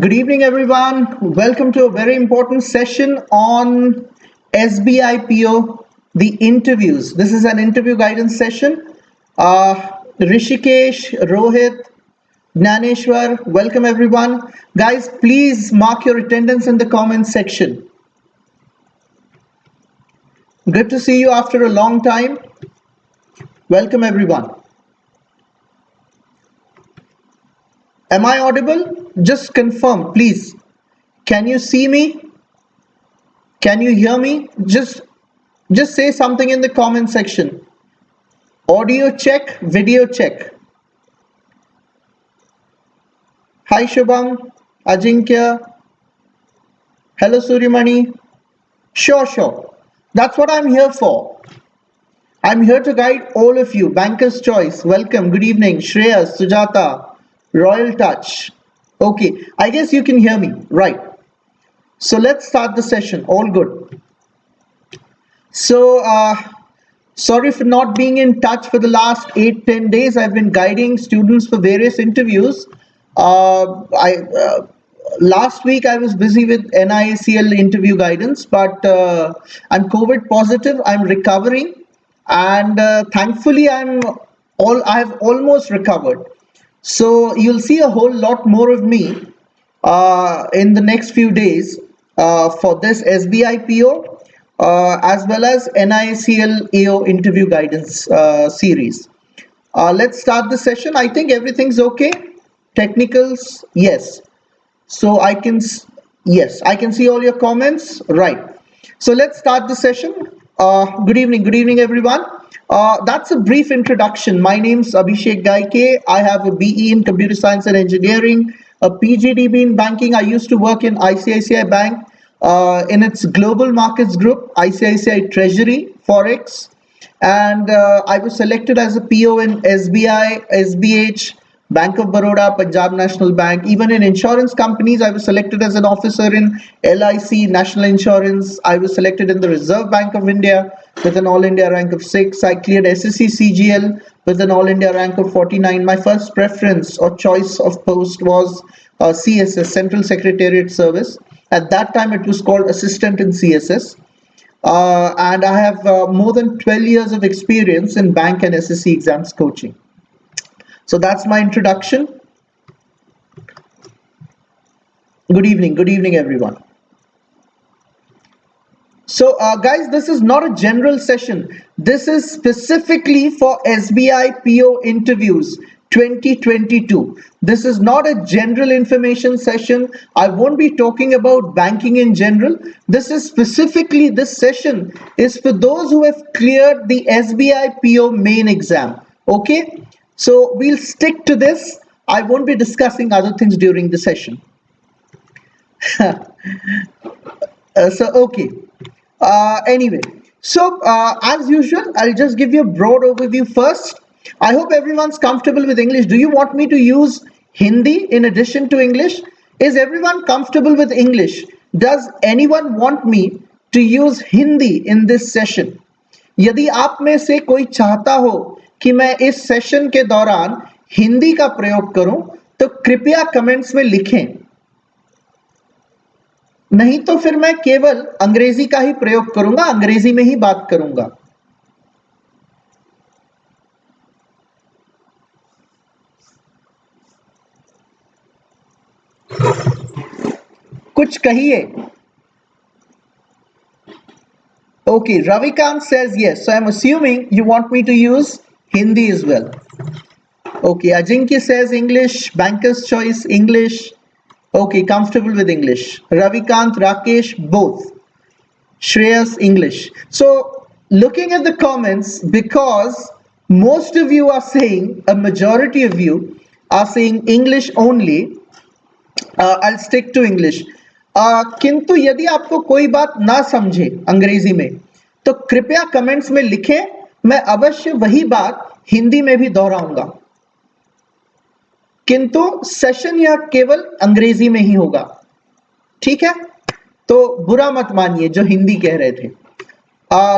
Good evening, everyone. Welcome to a very important session on SBIPO, the interviews. This is an interview guidance session. Rishikesh, Rohit, Gnaneshwar, welcome everyone. Guys, please mark your attendance in the comments section. Good to see you after a long time. Welcome everyone. Am I audible? Just confirm, please. Can you see me? Can you hear me? Just say something in the comment section. Audio check, video check. Hi Shubham, Ajinkya. Hello Suryamani. Sure. That's what I'm here for. I'm here to guide all of you. Banker's Choice, welcome. Good evening. Shreyas, Sujata. Royal Touch. Okay, I guess you can hear me, right? So let's start the session. All good. So sorry for not being in touch for the last 8-10 days. I've been guiding students for various interviews. Last week I was busy with NICL interview guidance, but I'm COVID positive. I'm recovering, and thankfully I've almost recovered. So you'll see a whole lot more of me in the next few days for this SBIPO as well as NICL AO interview guidance series. Let's start the session. I think everything's okay. Technicals, yes. So I can see all your comments, right? So let's start the session. Good evening everyone. That's a brief introduction. My name's Abhishek Gaike. I have a BE in Computer Science and Engineering, a PGDB in Banking. I used to work in ICICI Bank in its Global Markets Group, ICICI Treasury, Forex, and I was selected as a PO in SBI, SBH, Bank of Baroda, Punjab National Bank. Even in insurance companies, I was selected as an officer in LIC, National Insurance. I was selected in the Reserve Bank of India with an All India rank of 6. I cleared SSC CGL with an All India rank of 49. My first preference or choice of post was CSS, Central Secretariat Service. At that time, it was called Assistant in CSS. And I have more than 12 years of experience in bank and SSC exams coaching. So that's my introduction. Good evening everyone. So guys, this is not a general session. This is specifically for SBI PO interviews 2022. This is not a general information session. I won't be talking about banking in general. This session is for those who have cleared the SBI PO main exam. Okay. So we'll stick to this. I won't be discussing other things during the session. Okay. Anyway, so as usual, I'll just give you a broad overview first. I hope everyone's comfortable with English. Do you want me to use Hindi in addition to English? Is everyone comfortable with English? Does anyone want me to use Hindi in this session? यदि आप में से कोई चाहता हो कि मैं इस सेशन के दौरान हिंदी का प्रयोग करूं तो कृपया कमेंट्स में लिखें, नहीं तो फिर मैं केवल अंग्रेजी का ही प्रयोग करूंगा, अंग्रेजी में ही बात करूंगा. कुछ कहिए. Okay, Ravikant says yes. So I'm assuming you want me to use Hindi as well. Okay, Ajinkya says English, Banker's Choice, English. Okay, comfortable with English. Ravikant, Rakesh, both. Shreyas, English. So looking at the comments, because most of you are saying, a majority of you are saying English only, I'll stick to English. किंतु यदि आपको कोई बात ना समझे अंग्रेजी में तो कृपया कमेंट्स में लिखें, मैं अवश्य वही बात हिंदी में भी दोहराऊंगा, किंतु सेशन यह केवल अंग्रेजी में ही होगा. ठीक है, तो बुरा मत मानिए जो हिंदी कह रहे थे.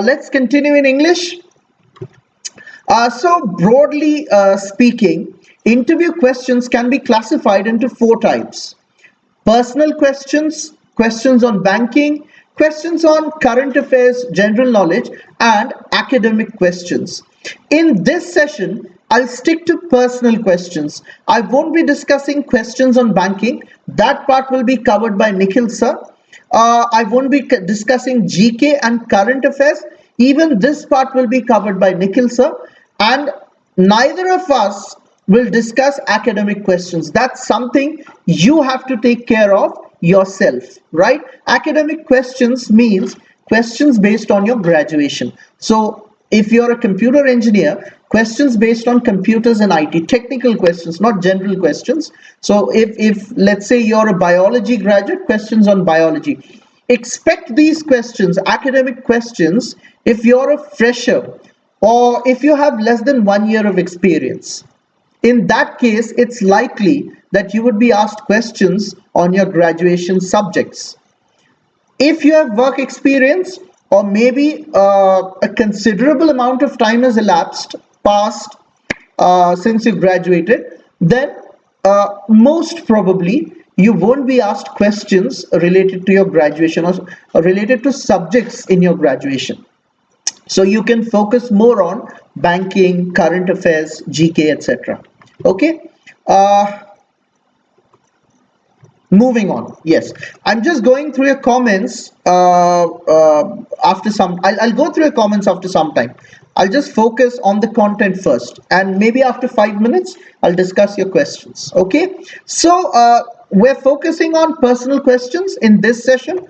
Let's continue in English. So broadly speaking, interview questions can be classified into 4 types. personal questions, questions on banking, questions on current affairs, general knowledge, and academic questions. In this session, I'll stick to personal questions. I won't be discussing questions on banking. That part will be covered by Nikhil sir. I won't be discussing GK and current affairs. Even this part will be covered by Nikhil sir. And neither of us will discuss academic questions. That's something you have to take care of yourself, right? Academic questions means questions based on your graduation. So if you're a computer engineer, questions based on computers and IT, technical questions, not general questions. So if let's say you're a biology graduate, questions on biology. Expect these questions, academic questions, if you're a fresher or if you have less than 1 year of experience. In that case, it's likely that you would be asked questions on your graduation subjects. If you have work experience, or maybe a considerable amount of time has passed since you graduated, then most probably you won't be asked questions related to your graduation or related to subjects in your graduation. So you can focus more on banking, current affairs, GK, etc. Okay. Moving on. Yes, I'm just going through your comments after some. I'll go through your comments after some time. I'll just focus on the content first, and maybe after 5 minutes, I'll discuss your questions. Okay. So we're focusing on personal questions in this session.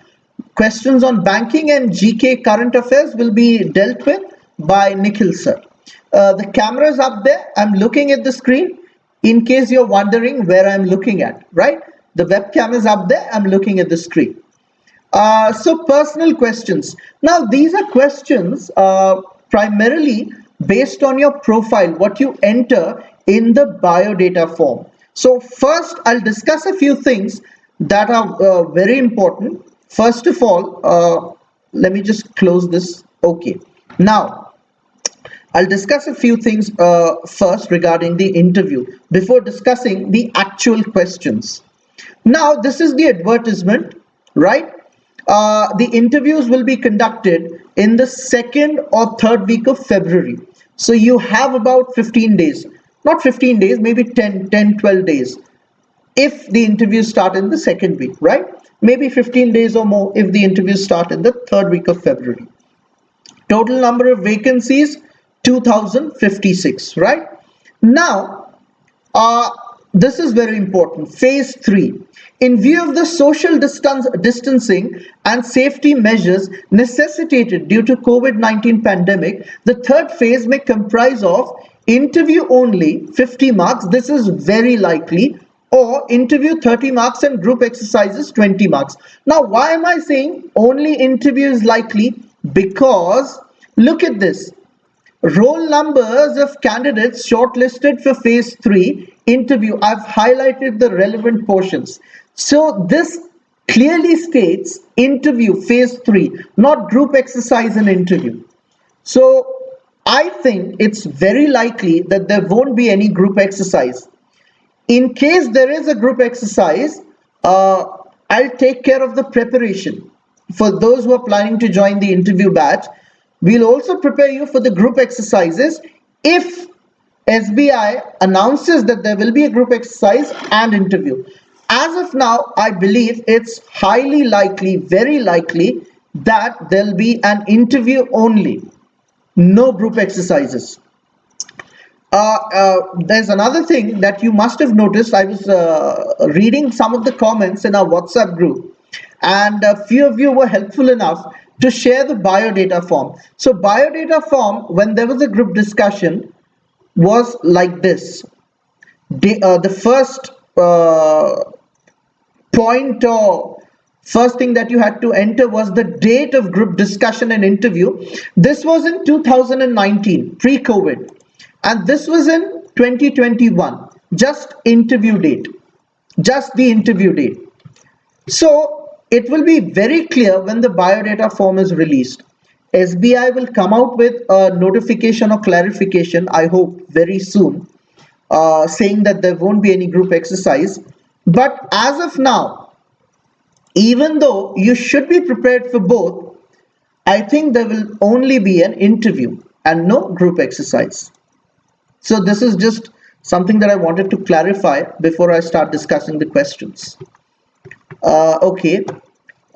Questions on banking and GK current affairs will be dealt with by Nikhil sir. The camera is up there. I'm looking at the screen. In case you're wondering where I'm looking at, right? The webcam is up there. I'm looking at the screen. So personal questions. Now, these are questions primarily based on your profile, what you enter in the biodata form. So first, I'll discuss a few things that are very important. First of all, let me just close this. Okay. Now, I'll discuss a few things first regarding the interview before discussing the actual questions. Now, this is the advertisement, right? The interviews will be conducted in the second or third week of February. So you have about 15 days, not 15 days, maybe 10, 12 days. If the interviews start in the second week, right? Maybe 15 days or more if the interviews start in the third week of February. Total number of vacancies, 2056, right? Now, this is very important. Phase 3. In view of the social distancing and safety measures necessitated due to COVID-19 pandemic, the third phase may comprise of interview only 50 marks. This is very likely. Or interview 30 marks and group exercises 20 marks. Now, why am I saying only interview is likely? Because look at this. Roll numbers of candidates shortlisted for phase 3 interview. I've highlighted the relevant portions. So this clearly states interview phase 3, not group exercise and interview. So I think it's very likely that there won't be any group exercise. In case there is a group exercise, I'll take care of the preparation. For those who are planning to join the interview batch, we'll also prepare you for the group exercises if SBI announces that there will be a group exercise and interview. As of now, I believe it's highly likely, very likely, that there'll be an interview only, no group exercises. There's another thing that you must have noticed. I was reading some of the comments in our WhatsApp group, and a few of you were helpful enough to share the biodata form. So biodata form, when there was a group discussion, was like this. The first point or first thing that you had to enter was the date of group discussion and interview. This was in 2019, pre-COVID. And this was in 2021, just interview date, just the interview date. So it will be very clear when the biodata form is released. SBI will come out with a notification or clarification, I hope very soon, saying that there won't be any group exercise. But as of now, Even though you should be prepared for both, I think there will only be an interview and no group exercise. So this is just something that I wanted to clarify before I start discussing the questions. Okay.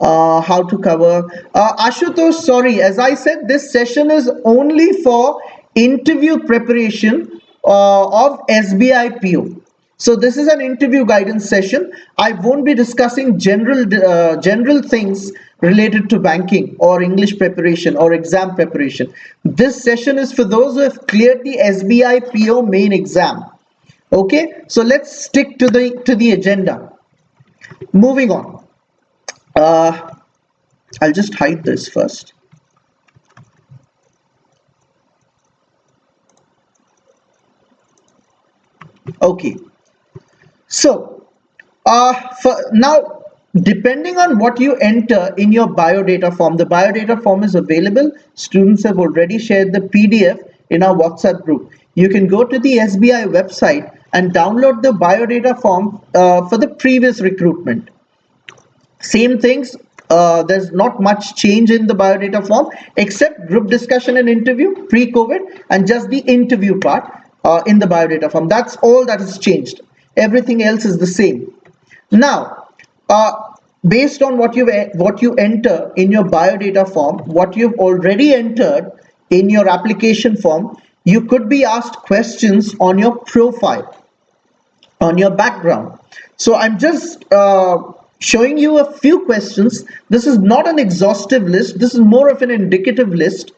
How to cover Ashutosh, sorry, as I said, this session is only for interview preparation of SBIPO. So this is an interview guidance session. I won't be discussing general things related to banking or English preparation or exam preparation. This session is for those who have cleared the SBIPO main exam. Okay, so let's stick to the agenda. Moving on. I'll just hide this first. Okay. So, now, depending on what you enter in your biodata form, the biodata form is available. Students have already shared the PDF in our WhatsApp group. You can go to the SBI website and download the biodata form for the previous recruitment. Same things, there's not much change in the biodata form except group discussion and interview pre-COVID and just the interview part in the biodata form. That's all that has changed. Everything else is the same. Now, based on what you enter in your biodata form, what you've already entered in your application form, you could be asked questions on your profile, on your background. So I'm just showing you a few questions. This is not an exhaustive list. This is more of an indicative list,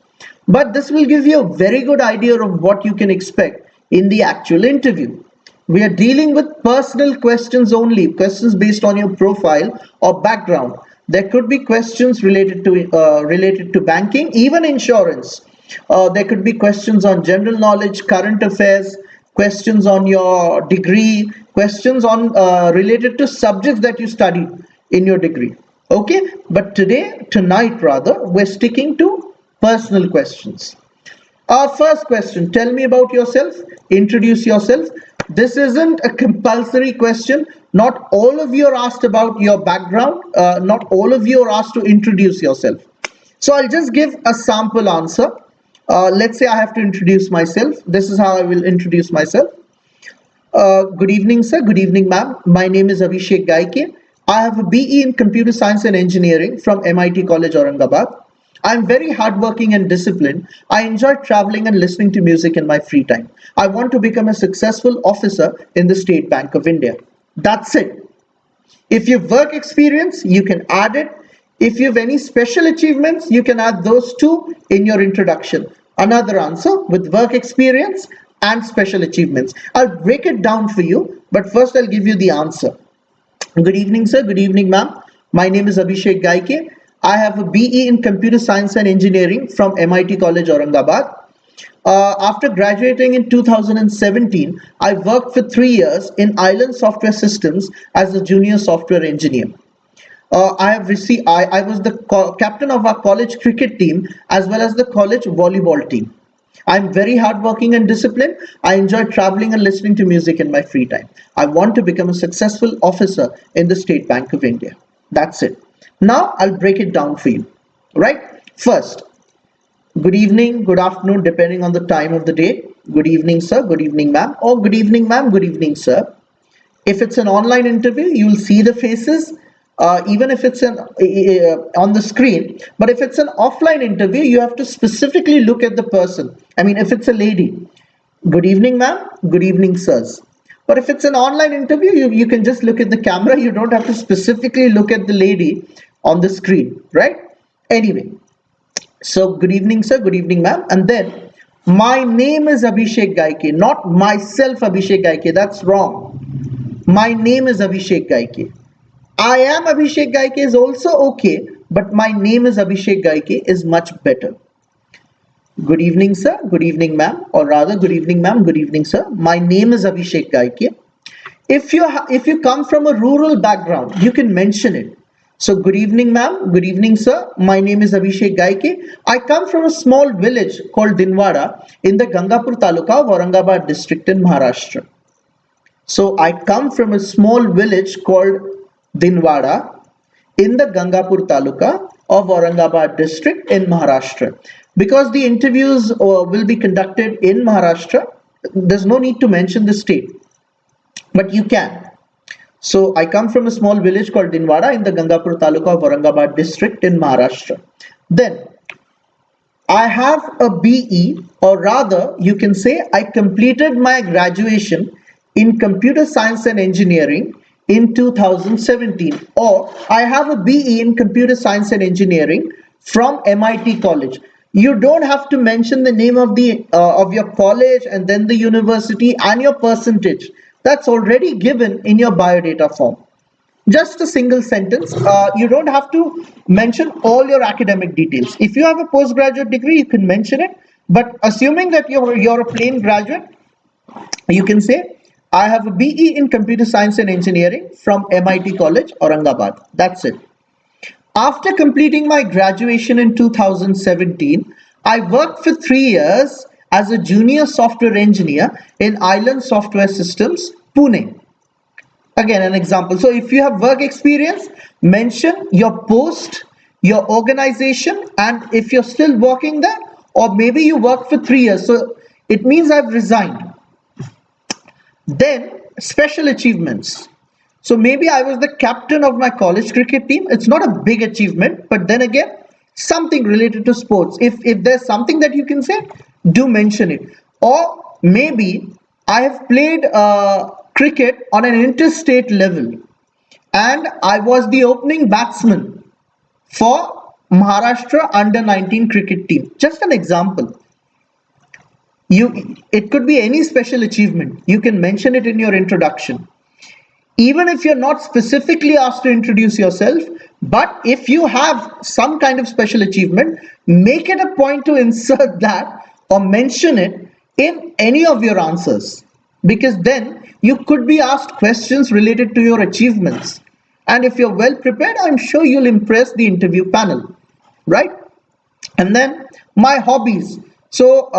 but this will give you a very good idea of what you can expect in the actual interview. We are dealing with personal questions only, questions based on your profile or background. There could be questions related to banking, even insurance. There could be questions on general knowledge, current affairs, questions on your degree, questions on related to subjects that you studied in your degree. Okay, but tonight rather, we're sticking to personal questions. Our first question, tell me about yourself, introduce yourself. This isn't a compulsory question. Not all of you are asked about your background. Not all of you are asked to introduce yourself. So I'll just give a sample answer. Let's say I have to introduce myself. This is how I will introduce myself. Good evening, sir. Good evening, ma'am. My name is Abhishek Gaike. I have a BE in Computer Science and Engineering from MIT College, Aurangabad. I'm very hardworking and disciplined. I enjoy traveling and listening to music in my free time. I want to become a successful officer in the State Bank of India. That's it. If you have work experience, you can add it. If you have any special achievements, you can add those two in your introduction. Another answer with work experience and special achievements. I'll break it down for you, but first I'll give you the answer. Good evening, sir. Good evening, ma'am. My name is Abhishek Gaike. I have a BE in Computer Science and Engineering from MIT College, Aurangabad. After graduating in 2017, I worked for 3 years in Island Software Systems as a junior software engineer. I was the captain of our college cricket team as well as the college volleyball team. I'm very hardworking and disciplined. I enjoy traveling and listening to music in my free time. I want to become a successful officer in the State Bank of India. That's it. Now I'll break it down for you. Right? First, good evening, good afternoon, depending on the time of the day. Good evening, sir. Good evening, ma'am. Or good evening, ma'am. Good evening, sir. If it's an online interview, you'll see the faces. Even if it's on the screen, but if it's an offline interview, you have to specifically look at the person. I mean, if it's a lady, good evening, ma'am, good evening, sirs. But if it's an online interview, you can just look at the camera. You don't have to specifically look at the lady on the screen, right? Anyway, so good evening, sir, good evening, ma'am. And then, my name is Abhishek Gaike, not myself Abhishek Gaike. That's wrong. My name is Abhishek Gaike. I am Abhishek Gaike is also okay, but my name is Abhishek Gaike is much better. Good evening, sir. Good evening, ma'am. Or rather, good evening, ma'am. Good evening, sir. My name is Abhishek Gaike. If you come from a rural background, you can mention it. So, good evening, ma'am. Good evening, sir. My name is Abhishek Gaike. I come from a small village called Dinwada in the Gangapur Taluka of Aurangabad district in Maharashtra. So, I come from a small village called Dinwada in the Gangapur Taluka of Aurangabad district in Maharashtra. Because the interviews will be conducted in Maharashtra, there's no need to mention the state, but you can. So I come from a small village called Dinwada in the Gangapur Taluka of Aurangabad district in Maharashtra. Then I have a BE, or rather you can say I completed my graduation in computer science and engineering in 2017, or I have a BE in computer science and engineering from MIT college. You don't have to mention the name of your college and then the university and your percentage. That's already given in your biodata form. Just a single sentence. You don't have to mention all your academic details. If you have a postgraduate degree, you can mention it. But assuming that you're a plain graduate, you can say, I have a BE in computer science and engineering from MIT College, Aurangabad. That's it. After completing my graduation in 2017, I worked for 3 years as a junior software engineer in Island Software Systems, Pune. Again, an example. So if you have work experience, mention your post, your organization, and if you're still working there, or maybe you worked for 3 years. So it means I've resigned. Then special achievements. So maybe I was the captain of my college cricket team. It's not a big achievement, but then again, something related to sports. If there's something that you can say, do mention it. Or maybe I have played cricket on an interstate level and I was the opening batsman for Maharashtra under 19 cricket team. Just an example. It could be any special achievement. You can mention it in your introduction. Even if you're not specifically asked to introduce yourself, but if you have some kind of special achievement, make it a point to insert that or mention it in any of your answers, because then you could be asked questions related to your achievements. And if you're well prepared, I'm sure you'll impress the interview panel, right? And then my hobbies. So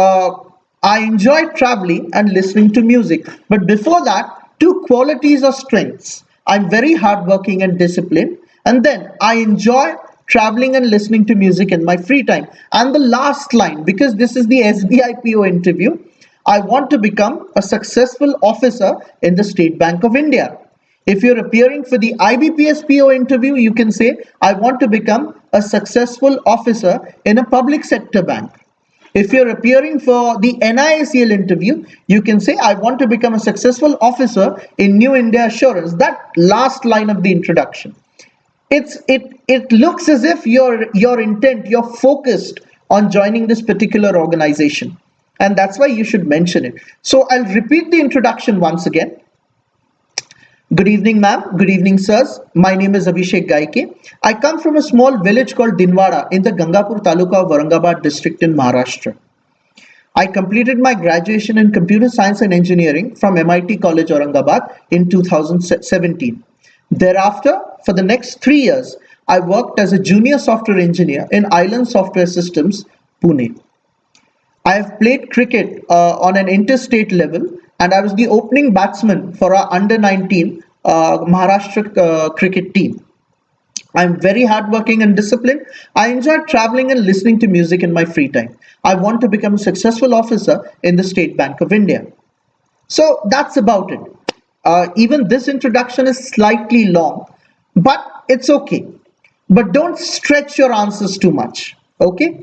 I enjoy traveling and listening to music. But before that, 2 qualities or strengths. I'm very hardworking and disciplined. And then I enjoy traveling and listening to music in my free time. And the last line, because this is the SBIPO interview, I want to become a successful officer in the State Bank of India. If you're appearing for the IBPS PO interview, you can say, I want to become a successful officer in a public sector bank. If you're appearing for the NICL interview, you can say, I want to become a successful officer in New India Assurance. That last line of the introduction. It looks as if your intent, you're focused on joining this particular organization. And that's why you should mention it. So I'll repeat the introduction once again. Good evening, ma'am. Good evening, sirs. My name is Abhishek Gaike. I come from a small village called Dinwada in the Gangapur Taluka of Aurangabad district in Maharashtra. I completed my graduation in computer science and engineering from MIT College, Aurangabad in 2017. Thereafter, for the next 3 years, I worked as a junior software engineer in Island Software Systems, Pune. I have played cricket on an interstate level, and I was the opening batsman for our under 19 Maharashtra cricket team. I'm very hardworking and disciplined. I enjoy traveling and listening to music in my free time. I want to become a successful officer in the State Bank of India. So that's about it. Even this introduction is slightly long, but it's okay. But don't stretch your answers too much, okay?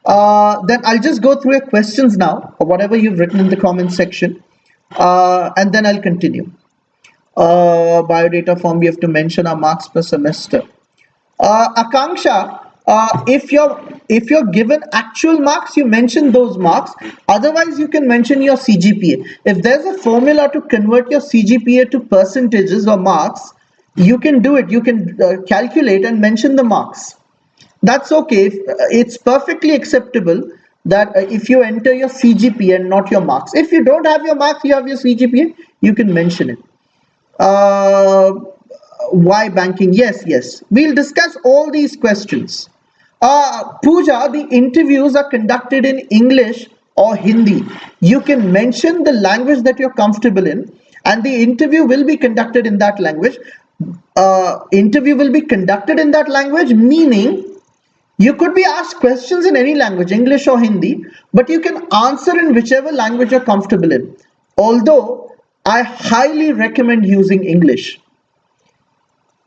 Then I'll just go through your questions now, or whatever you've written in the comment section, and then I'll continue. Biodata form, we have to mention our marks per semester. Akanksha, if you're given actual marks, you mention those marks. Otherwise, you can mention your CGPA. If there's a formula to convert your CGPA to percentages or marks, you can do it. You can calculate and mention the marks. That's okay. It's perfectly acceptable that if you enter your CGPA and not your marks. If you don't have your marks, you have your CGPA, you can mention it. Why banking? Yes. We'll discuss all these questions. Pooja, the interviews are conducted in English or Hindi. You can mention the language that you're comfortable in, and the interview will be conducted in that language. interview will be conducted in that language, meaning you could be asked questions in any language, English or Hindi, but you can answer in whichever language you're comfortable in. Although I highly recommend using English.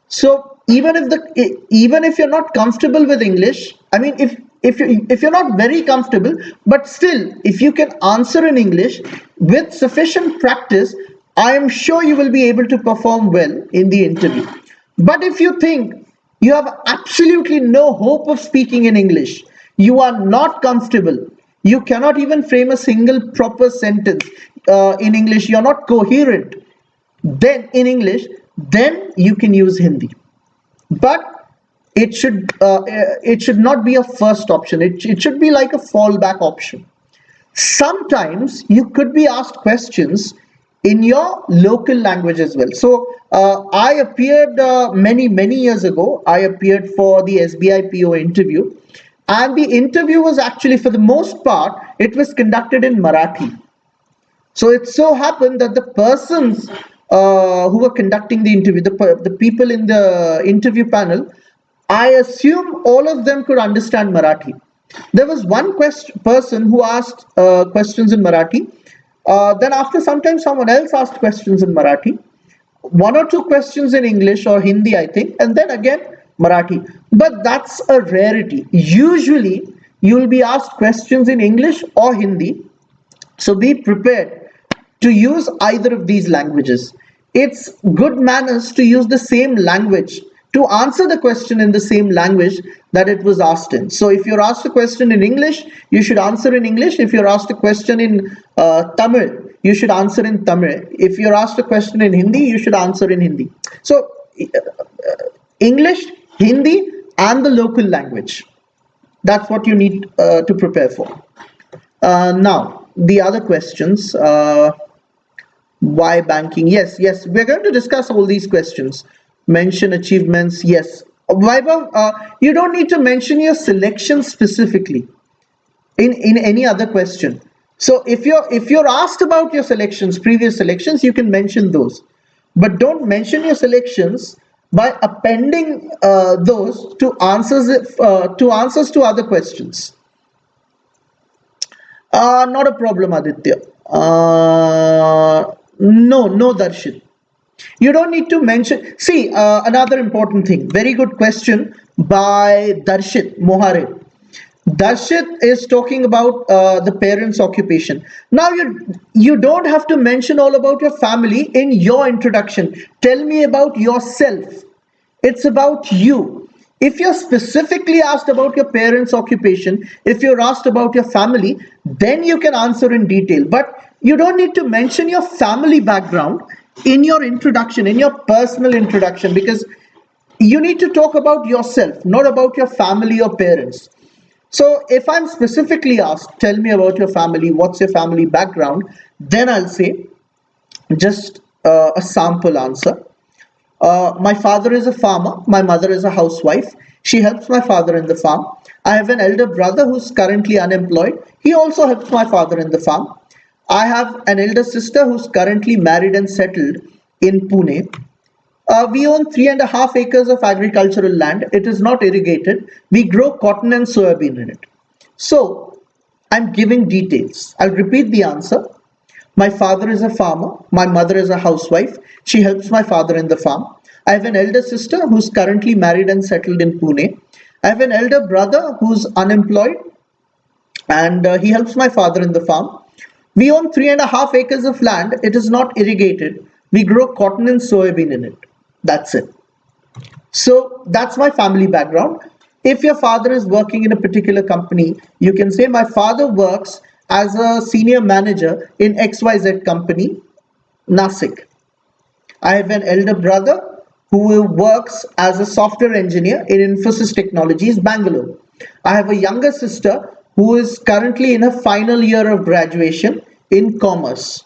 So even if you're not comfortable with English, I mean, if you're not very comfortable, but still, if you can answer in English with sufficient practice, I am sure you will be able to perform well in the interview. But if you think you have absolutely no hope of speaking in English, you are not comfortable, you cannot even frame a single proper sentence in English, you're not coherent, then in English, then you can use Hindi. But it should not be a first option. It should be like a fallback option. Sometimes you could be asked questions in your local language as well. So I appeared many years ago. I appeared for the SBIPO interview, and the interview was actually, for the most part, it was conducted in Marathi. So it so happened that the persons who were conducting the interview, the people in the interview panel, I assume all of them could understand Marathi. There was one person who asked questions in Marathi. Then after some time, someone else asked questions in Marathi. One or two questions in English or Hindi, I think, and then again Marathi. But that's a rarity. Usually, you will be asked questions in English or Hindi. So be prepared to use either of these languages. It's good manners to use the same language, to answer the question in the same language that it was asked in. So if you're asked a question in English, you should answer in English. If you're asked a question in Tamil, you should answer in Tamil. If you're asked a question in Hindi, you should answer in Hindi. So English, Hindi, and the local language. That's what you need to prepare for. Now, the other questions. Why banking? Yes, we're going to discuss all these questions. Mention achievements. Yes. Vaibhav, you don't need to mention your selection specifically in any other question. So if you're asked about your selections, previous selections, you can mention those. But don't mention your selections by appending those to answers to other questions. Not a problem, Aditya. No, Darshan. You don't need to mention. See, another important thing. Very good question by Darshit Mohare. Darshit is talking about the parents' occupation. Now, you don't have to mention all about your family in your introduction. Tell me about yourself. It's about you. If you're specifically asked about your parents' occupation, if you're asked about your family, then you can answer in detail. But you don't need to mention your family background in your introduction, in your personal introduction, because you need to talk about yourself, not about your family or parents. So if I'm specifically asked, tell me about your family, what's your family background, then I'll say just a sample answer. My father is a farmer. My mother is a housewife. She helps my father in the farm. I have an elder brother who's currently unemployed. He also helps my father in the farm. I have an elder sister who's currently married and settled in Pune. We own 3.5 acres of agricultural land. It is not irrigated. We grow cotton and soybean in it. So I'm giving details. I'll repeat the answer. My father is a farmer. My mother is a housewife. She helps my father in the farm. I have an elder sister who's currently married and settled in Pune. I have an elder brother who's unemployed and he helps my father in the farm. We own 3.5 acres of land. It is not irrigated. We grow cotton and soybean in it. That's it. So that's my family background. If your father is working in a particular company, you can say my father works as a senior manager in XYZ company, Nasik. I have an elder brother who works as a software engineer in Infosys Technologies, Bangalore. I have a younger sister who is currently in her final year of graduation in commerce.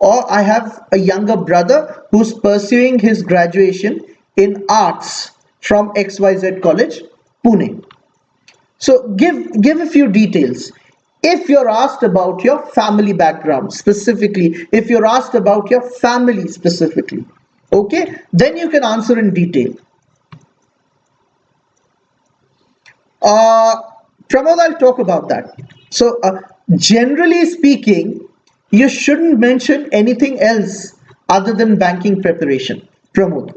Or I have a younger brother who's pursuing his graduation in arts from XYZ College, Pune. So give a few details. If you're asked about your family background specifically, if you're asked about your family specifically, Okay, then you can answer in detail. Pramod, I'll talk about that. So, generally speaking, you shouldn't mention anything else other than banking preparation, Pramod.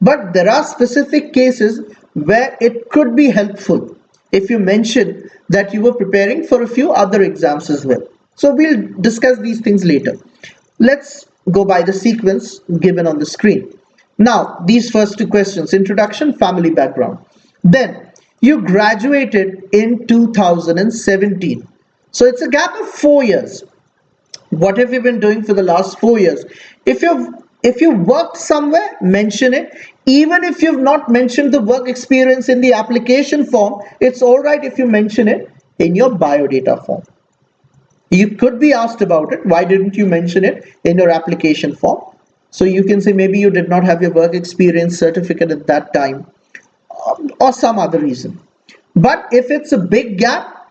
But there are specific cases where it could be helpful if you mention that you were preparing for a few other exams as well. So we'll discuss these things later. Let's go by the sequence given on the screen. Now, these first two questions, introduction, family background. Then, you graduated in 2017. So it's a gap of 4 years. What have you been doing for the last 4 years? If you've worked somewhere, mention it. Even if you've not mentioned the work experience in the application form, it's all right if you mention it in your biodata form. You could be asked about it. Why didn't you mention it in your application form? So you can say maybe you did not have your work experience certificate at that time, or some other reason. But if it's a big gap,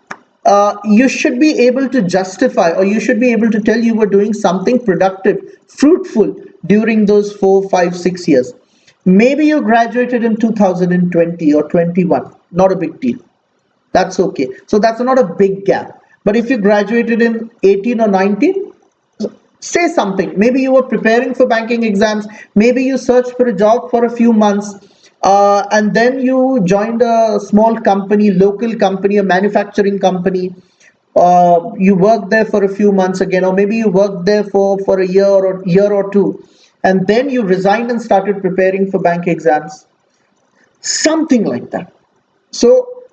you should be able to justify, or you should be able to tell you were doing something productive, fruitful during those 4, 5, 6 years. Maybe you graduated in 2020 or 21, not a big deal. That's okay. So that's not a big gap. But if you graduated in 18 or 19, say something. Maybe you were preparing for banking exams. Maybe you searched for a job for a few months. And then you joined a small company, local company, a manufacturing company. You worked there for a few months again, or maybe you worked there for a year or two. And then you resigned and started preparing for bank exams. Something like that. So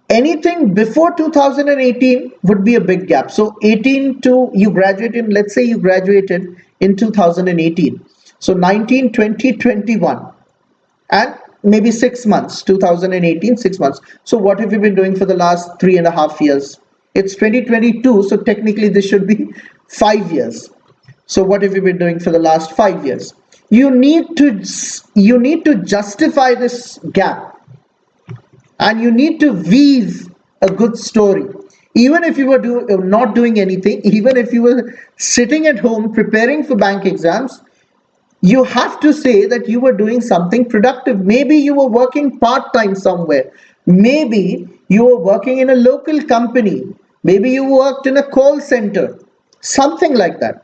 anything before 2018 would be a big gap. So 18 to you graduated, let's say you graduated in 2018. So 19, 20, 21. And maybe 6 months, 2018, 6 months. So what have you been doing for the last 3.5 years? It's 2022, so technically this should be 5 years. So what have you been doing for the last 5 years? You need to justify this gap, and you need to weave a good story. Even if you were not doing anything, even if you were sitting at home preparing for bank exams, you have to say that you were doing something productive. Maybe you were working part-time somewhere. Maybe you were working in a local company. Maybe you worked in a call center. Something like that.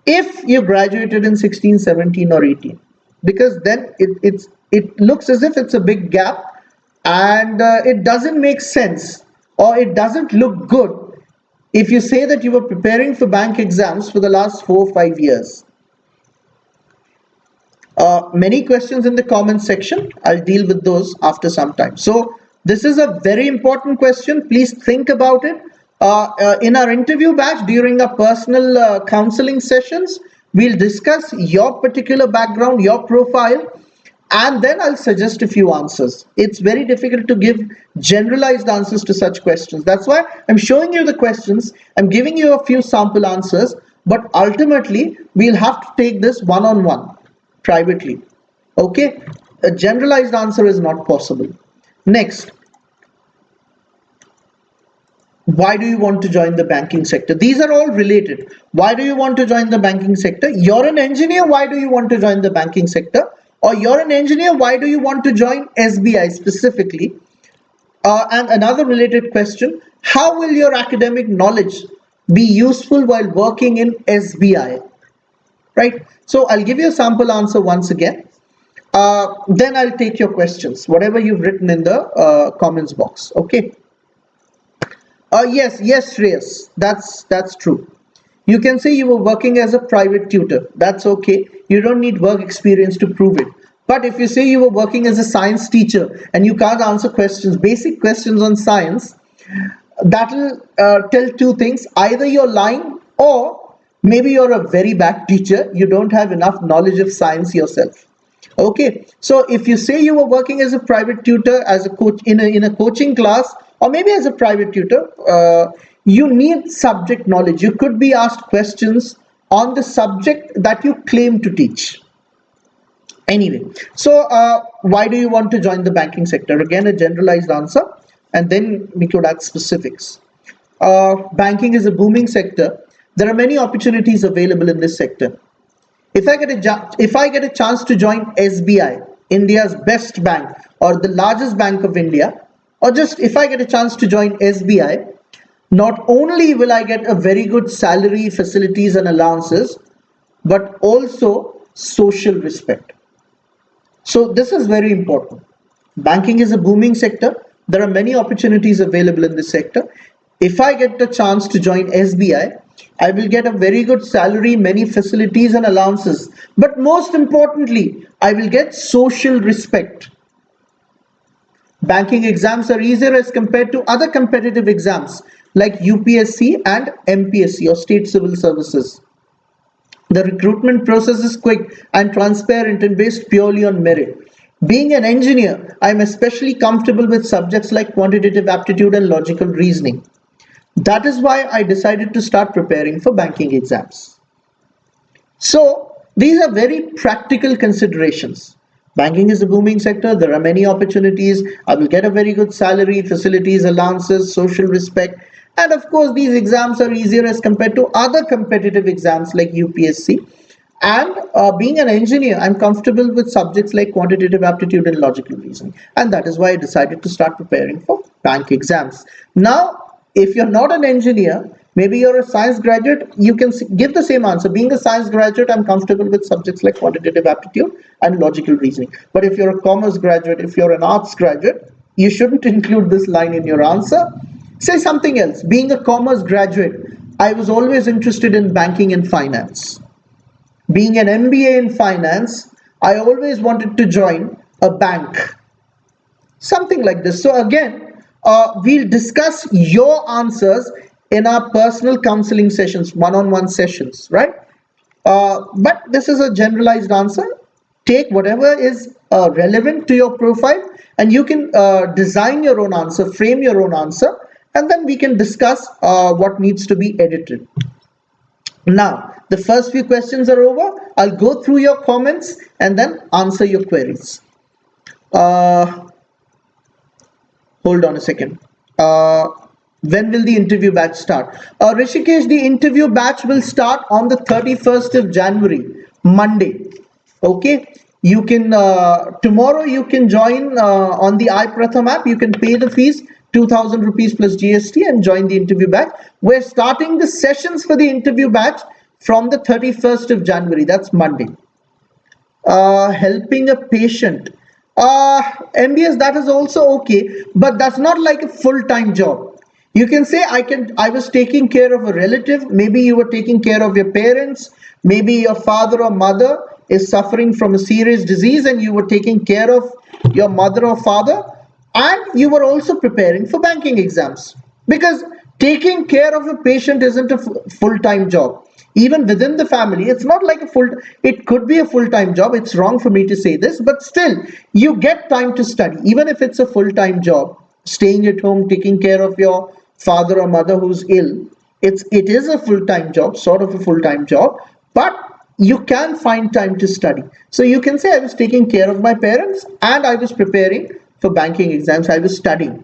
If you graduated in 16, 17 or 18. Because then it looks as if it's a big gap, and it doesn't make sense, or it doesn't look good if you say that you were preparing for bank exams for the last 4 or 5 years. Many questions in the comment section. I'll deal with those after some time. So this is a very important question. Please think about it. In our interview batch, during our personal counseling sessions, we'll discuss your particular background, your profile, and then I'll suggest a few answers. It's very difficult to give generalized answers to such questions. That's why I'm showing you the questions. I'm giving you a few sample answers, but ultimately we'll have to take this one-on-one, privately. Okay? A generalized answer is not possible. Next. Why do you want to join the banking sector? These are all related. Why do you want to join the banking sector? You're an engineer. Why do you want to join the banking sector? Or you're an engineer. Why do you want to join SBI specifically? And another related question, how will your academic knowledge be useful while working in SBI? Right? So I'll give you a sample answer once again. Then I'll take your questions, whatever you've written in the comments box. Okay? Yes, Shreyas, that's true. You can say you were working as a private tutor. That's okay. You don't need work experience to prove it. But if you say you were working as a science teacher and you can't answer questions, basic questions on science, that'll tell two things. Either you're lying, or maybe you're a very bad teacher. You don't have enough knowledge of science yourself. Okay, so if you say you were working as a private tutor, as a coach in a coaching class, or maybe as a private tutor, you need subject knowledge. You could be asked questions on the subject that you claim to teach. Anyway, so why do you want to join the banking sector? Again, a generalized answer, and then we could add specifics. Banking is a booming sector. There are many opportunities available in this sector. If I get a chance to join SBI, India's best bank or the largest bank of India, or just if I get a chance to join SBI, not only will I get a very good salary, facilities and allowances, but also social respect. So this is very important. Banking is a booming sector. There are many opportunities available in this sector. If I get the chance to join SBI, I will get a very good salary, many facilities and allowances. But most importantly, I will get social respect. Banking exams are easier as compared to other competitive exams like UPSC and MPSC or State Civil Services. The recruitment process is quick and transparent and based purely on merit. Being an engineer, I am especially comfortable with subjects like quantitative aptitude and logical reasoning. That is why I decided to start preparing for banking exams. So these are very practical considerations. Banking is a booming sector. There are many opportunities. I will get a very good salary, facilities, allowances, social respect. And of course, these exams are easier as compared to other competitive exams like UPSC. And being an engineer, I'm comfortable with subjects like quantitative aptitude and logical reasoning. And that is why I decided to start preparing for bank exams. Now, if you're not an engineer, maybe you're a science graduate, you can give the same answer. Being a science graduate, I'm comfortable with subjects like quantitative aptitude and logical reasoning. But if you're a commerce graduate, if you're an arts graduate, you shouldn't include this line in your answer. Say something else. Being a commerce graduate, I was always interested in banking and finance. Being an MBA in finance, I always wanted to join a bank. Something like this. So again, we'll discuss your answers in our personal counseling sessions, one-on-one sessions, right? But this is a generalized answer. Take whatever is relevant to your profile and you can design your own answer, frame your own answer, and then we can discuss what needs to be edited. Now, the first few questions are over. I'll go through your comments and then answer your queries. Hold on a second. When will the interview batch start? Rishikesh, the interview batch will start on the 31st of January, Monday. Okay. You can, tomorrow you can join on the iPratham app. You can pay the fees, 2,000 rupees plus GST and join the interview batch. We're starting the sessions for the interview batch from the 31st of January. That's Monday. Helping a patient. MBS, that is also okay, but that's not like a full-time job. You can say I was taking care of a relative. Maybe you were taking care of your parents. Maybe your father or mother is suffering from a serious disease and you were taking care of your mother or father, and you were also preparing for banking exams, because taking care of a patient isn't a full-time job. Even within the family, it's not like it could be a full-time job. It's wrong for me to say this, but still you get time to study. Even if it's a full-time job, staying at home, taking care of your father or mother who's ill, it is a full-time job, sort of a full-time job, but you can find time to study. So you can say I was taking care of my parents and I was preparing for banking exams. I was studying.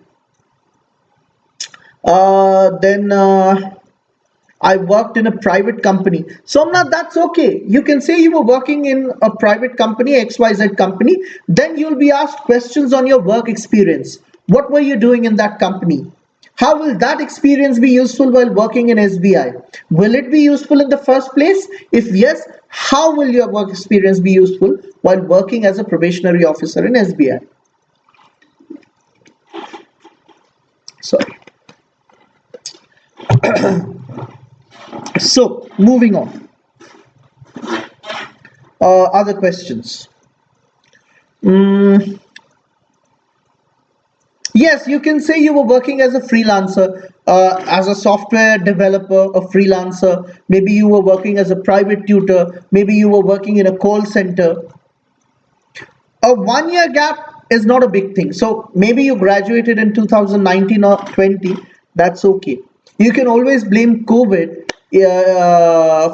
I worked in a private company. Somnath, that's okay. You can say you were working in a private company, XYZ company. Then you'll be asked questions on your work experience. What were you doing in that company? How will that experience be useful while working in SBI? Will it be useful in the first place? If yes, how will your work experience be useful while working as a probationary officer in SBI? Sorry. So, moving on. Other questions? Yes, you can say you were working as a freelancer, as a software developer, a freelancer. Maybe you were working as a private tutor. Maybe you were working in a call center. A 1 year gap is not a big thing. So maybe you graduated in 2019 or 20. That's okay. You can always blame COVID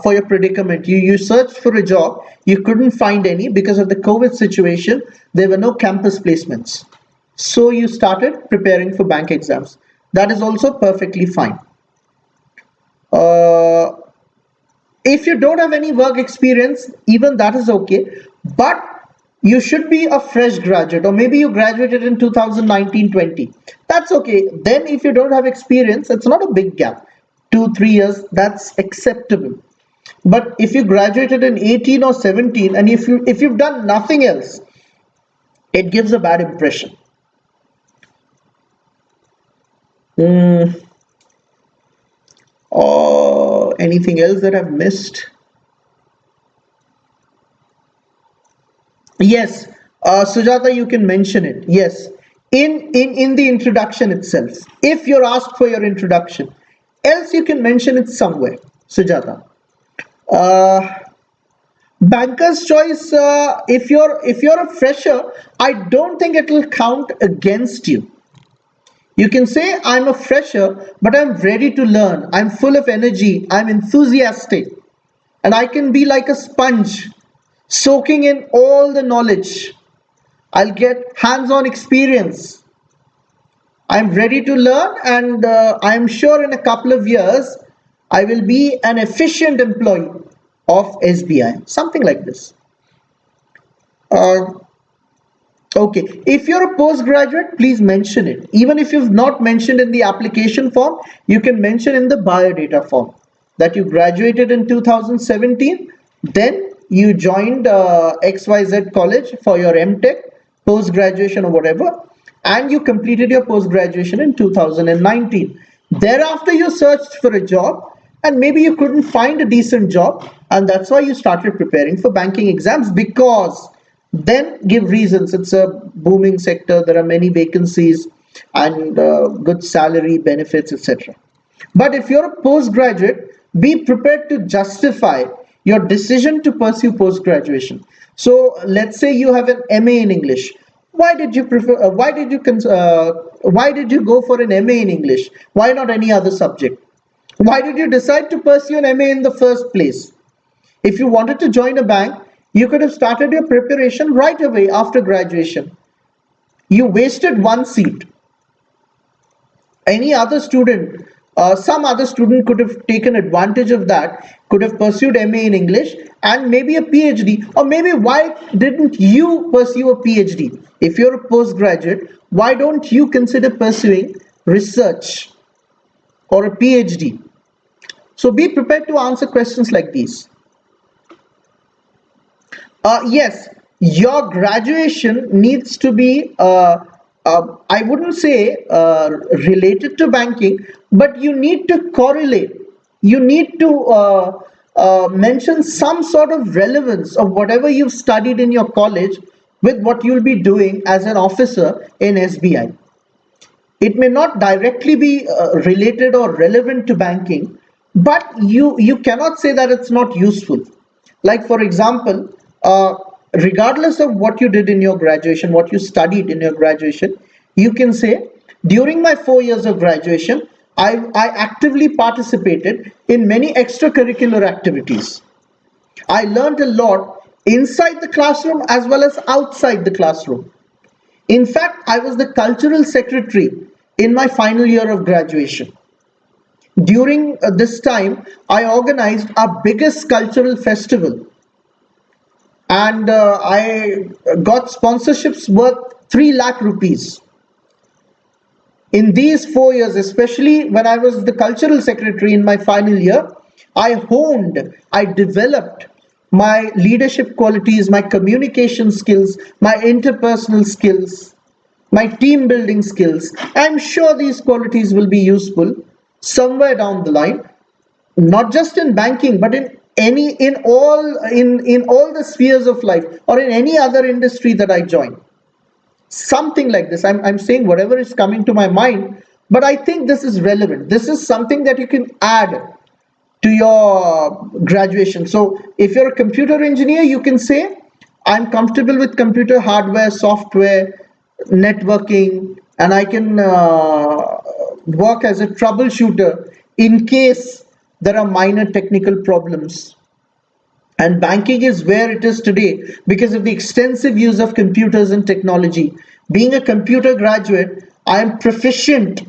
for your predicament. You searched for a job, you couldn't find any because of the COVID situation. There were no campus placements. So you started preparing for bank exams. That is also perfectly fine. If you don't have any work experience, even that is okay, but you should be a fresh graduate, or maybe you graduated in 2019-20. That's okay. Then if you don't have experience, it's not a big gap. 2-3 years, that's acceptable. But if you graduated in 18 or 17, and if you've done nothing else, it gives a bad impression. Or anything else that I've missed? Yes, Sujata, you can mention it. Yes, in the introduction itself, if you're asked for your introduction, else you can mention it somewhere, Sujata. Uh, Banker's choice. If you're a fresher, I don't think it will count against you. You can say I'm a fresher, but I'm ready to learn. I'm full of energy. I'm enthusiastic, and I can be like a sponge, soaking in all the knowledge. I'll get hands-on experience. I'm ready to learn, and I'm sure in a couple of years I will be an efficient employee of SBI. Something like this. Uh, okay, if you're a postgraduate, please mention it. Even if you've not mentioned in the application form, you can mention in the biodata form that you graduated in 2017, then you joined XYZ college for your MTech, post graduation or whatever, and you completed your post graduation in 2019. Thereafter, you searched for a job, and maybe you couldn't find a decent job, and that's why you started preparing for banking exams, because then give reasons. It's a booming sector, there are many vacancies, and good salary, benefits, etc. But if you're a postgraduate, be prepared to justify your decision to pursue post graduation. So let's say you have an MA in English. Why did you prefer? Why did you go for an MA in English? Why not any other subject? Why did you decide to pursue an MA in the first place? If you wanted to join a bank, you could have started your preparation right away after graduation. You wasted one seat. Any other student, some other student could have taken advantage of that, could have pursued MA in English and maybe a PhD, or maybe why didn't you pursue a PhD? If you're a postgraduate, why don't you consider pursuing research or a PhD? So be prepared to answer questions like these. Yes, your graduation needs to be, I wouldn't say related to banking, but you need to correlate. You need to mention some sort of relevance of whatever you've studied in your college with what you'll be doing as an officer in SBI. It may not directly be related or relevant to banking, but you cannot say that it's not useful. Like for example, regardless of what you did in your graduation, what you studied in your graduation, you can say, during my 4 years of graduation, I actively participated in many extracurricular activities. I learned a lot inside the classroom as well as outside the classroom. In fact, I was the cultural secretary in my final year of graduation. During this time, I organized our biggest cultural festival, and I got sponsorships worth 3 lakh rupees. In these 4 years, especially when I was the cultural secretary in my final year, I developed my leadership qualities, my communication skills, my interpersonal skills, my team building skills. I'm sure these qualities will be useful somewhere down the line, not just in banking, but in all the spheres of life, or in any other industry that I join. Something like this. I'm saying whatever is coming to my mind, but I think this is relevant. This is something that you can add to your graduation. So if you're a computer engineer, you can say, I'm comfortable with computer hardware, software, networking, and I can work as a troubleshooter in case there are minor technical problems. And banking is where it is today because of the extensive use of computers and technology. Being a computer graduate, I am proficient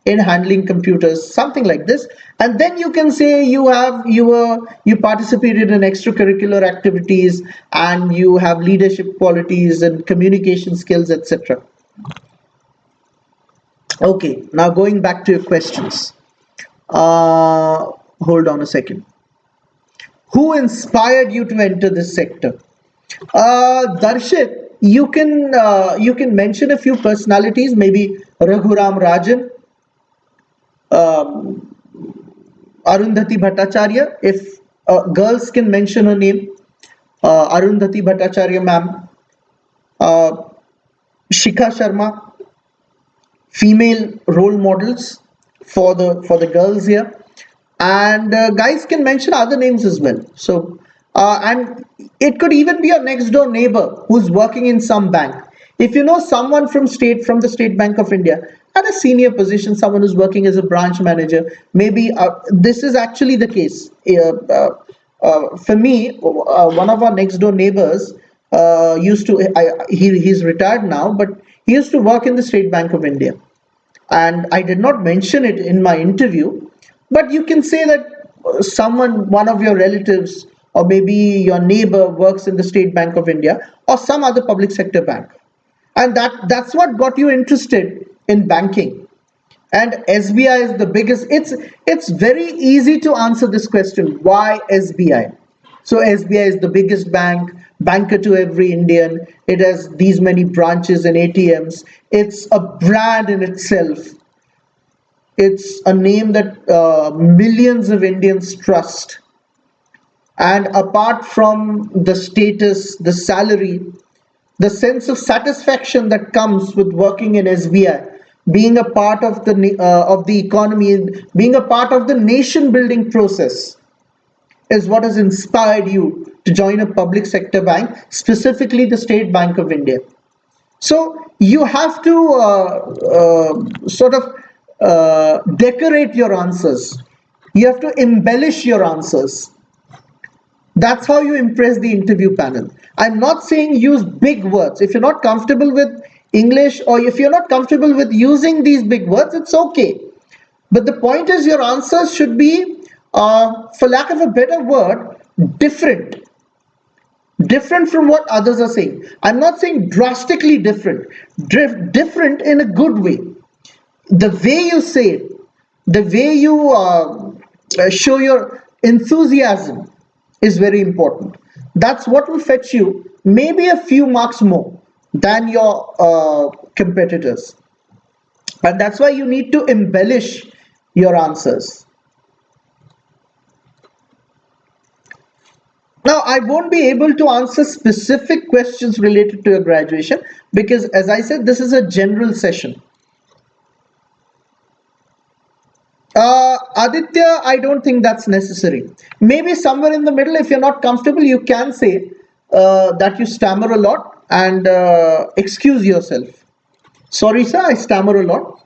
in handling computers, something like this. And then you can say you participated in extracurricular activities and you have leadership qualities and communication skills, etc. Okay, now going back to your questions. Hold on a second. Who inspired you to enter this sector? Darshit, you can mention a few personalities, maybe Raghuram Rajan, Arundhati Bhattacharya. If girls can mention her name, Arundhati Bhattacharya ma'am, Shikha Sharma, female role models for the girls here, and guys can mention other names as well. So and it could even be your next door neighbor who's working in some bank. If you know someone from the State Bank of India at a senior position, someone who's working as a branch manager, maybe this is actually the case. For me, one of our next door neighbors used to, he's retired now, but he used to work in the State Bank of India. And I did not mention it in my interview, but you can say that one of your relatives, or maybe your neighbor works in the State Bank of India or some other public sector bank. And that's what got you interested in banking. And SBI is the biggest. It's very easy to answer this question. Why SBI? So SBI is the biggest bank, banker to every Indian. It has these many branches and ATMs. It's a brand in itself. It's a name that millions of Indians trust. And apart from the status, the salary, the sense of satisfaction that comes with working in SBI, being a part of the economy, being a part of the nation building process, is what has inspired you to join a public sector bank, specifically the State Bank of India. So you have to decorate your answers. You have to embellish your answers. That's how you impress the interview panel. I'm not saying use big words. If you're not comfortable with English, or if you're not comfortable with using these big words, it's okay. But the point is, your answers should be, for lack of a better word, different. Different from what others are saying. I'm not saying drastically different. Different in a good way. The way you say it, the way you show your enthusiasm is very important. That's what will fetch you maybe a few marks more than your competitors. And that's why you need to embellish your answers. Now, I won't be able to answer specific questions related to your graduation because, as I said, this is a general session. Aditya, I don't think that's necessary. Maybe somewhere in the middle, if you're not comfortable, you can say that you stammer a lot and excuse yourself. Sorry, sir, I stammer a lot.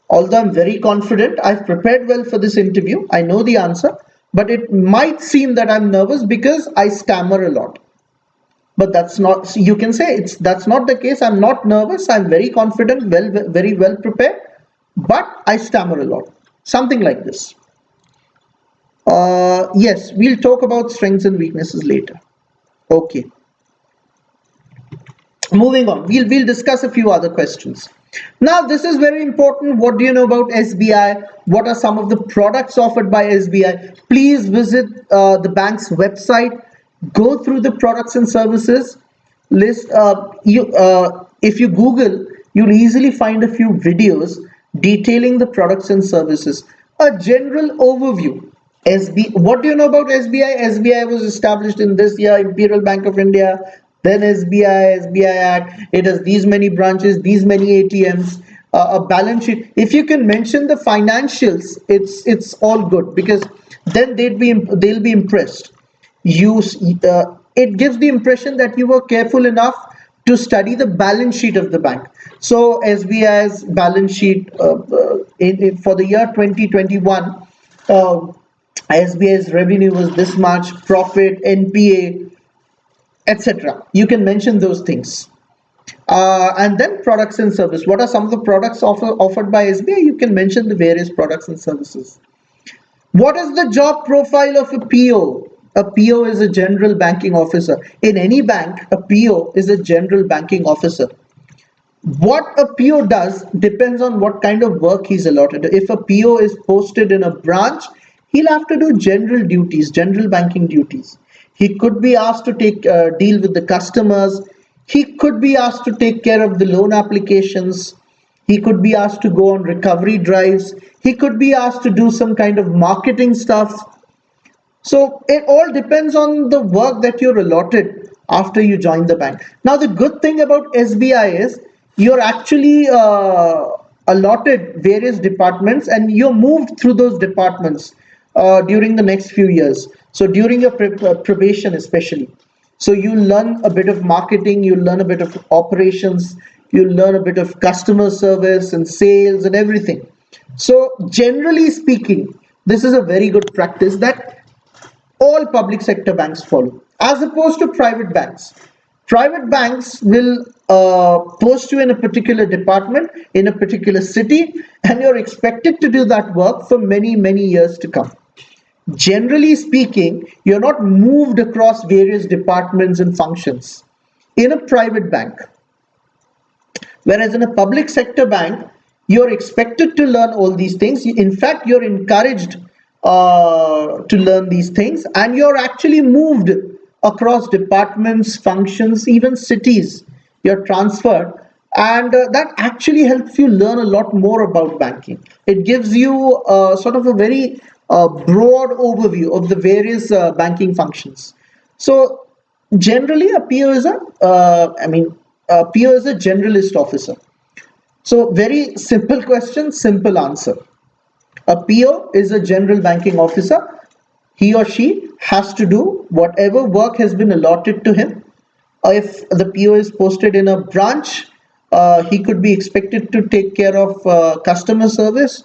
Although I'm very confident, I've prepared well for this interview. I know the answer, but it might seem that I'm nervous because I stammer a lot. But that's not, you can say that's not the case. I'm not nervous. I'm very confident, very well prepared, but I stammer a lot. Something like this. Yes, we'll talk about strengths and weaknesses later. Okay. Moving on, we'll discuss a few other questions. Now, this is very important. What do you know about SBI? What are some of the products offered by SBI? Please visit the bank's website. Go through the products and services list. If you Google, you'll easily find a few videos detailing the products and services. A general overview. What do you know about SBI? SBI was established in this year, Imperial Bank of India, then SBI Act. It has these many branches, these many ATMs, a balance sheet. If you can mention the financials, it's all good because then they'll be impressed. It gives the impression that you were careful enough to study the balance sheet of the bank. So SBI's balance sheet for the year 2021, SBI's revenue was this much, profit, NPA, etc. You can mention those things. And then products and service. What are some of the products offered by SBI? You can mention the various products and services. What is the job profile of a PO? A PO is a general banking officer. In any bank, a PO is a general banking officer. What a PO does depends on what kind of work he's allotted. If a PO is posted in a branch, he'll have to do general duties, general banking duties. He could be asked to deal with the customers. He could be asked to take care of the loan applications. He could be asked to go on recovery drives. He could be asked to do some kind of marketing stuff. So it all depends on the work that you're allotted after you join the bank. Now, the good thing about SBI is you're actually allotted various departments and you're moved through those departments during the next few years. So during your probation especially. So you learn a bit of marketing, you learn a bit of operations, you learn a bit of customer service and sales and everything. So generally speaking, this is a very good practice that all public sector banks follow, as opposed to private banks. Private banks will post you in a particular department, in a particular city, and you're expected to do that work for many, many years to come. Generally speaking, you're not moved across various departments and functions in a private bank. Whereas in a public sector bank, you're expected to learn all these things. In fact, you're encouraged to learn these things, and you're actually moved across departments, functions, even cities. You're transferred, and that actually helps you learn a lot more about banking. It gives you sort of a very broad overview of the various banking functions. So generally, a PO is a PO is a generalist officer. So very simple question, simple answer. A PO is a general banking officer. He or she has to do whatever work has been allotted to him. If the PO is posted in a branch, he could be expected to take care of customer service,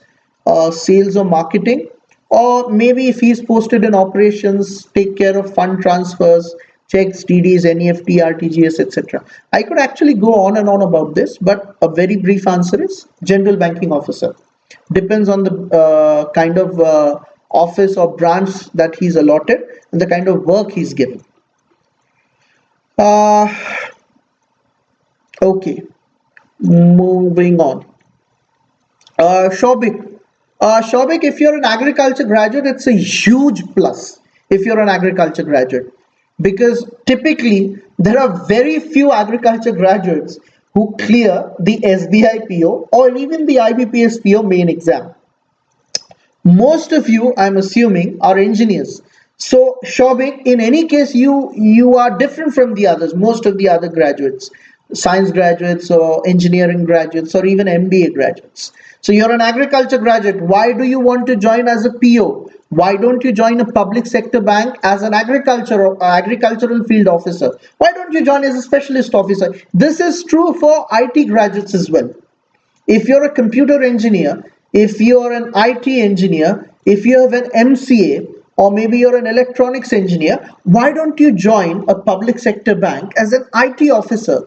sales or marketing, or maybe if he's posted in operations, take care of fund transfers, checks, DDs, NEFT, RTGS, etc. I could actually go on and on about this, but a very brief answer is general banking officer. Depends on the kind of office or branch that he's allotted and the kind of work he's given. Okay, moving on. Shobik, if you're an agriculture graduate, it's a huge plus if you're an agriculture graduate, because typically there are very few agriculture graduates who clear the SBIPO or even the IBPS PO main exam. Most of you, I'm assuming, are engineers. So Shobik, in any case, you are different from the others, most of the other graduates, science graduates or engineering graduates or even MBA graduates. So you're an agriculture graduate. Why do you want to join as a PO? Why don't you join a public sector bank as an agricultural field officer? Why don't you join as a specialist officer? This is true for IT graduates as well. If you're a computer engineer, if you're an IT engineer, if you have an MCA, or maybe you're an electronics engineer, why don't you join a public sector bank as an IT officer?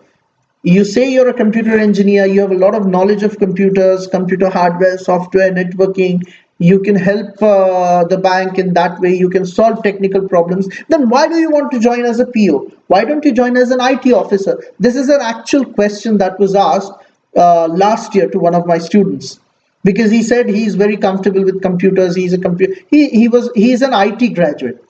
You say you're a computer engineer, you have a lot of knowledge of computers, computer hardware, software, networking, you can help the bank in that way, you can solve technical problems, then why do you want to join as a PO? Why don't you join as an IT officer? This is an actual question that was asked last year to one of my students, because he said he's very comfortable with computers, he's an IT graduate.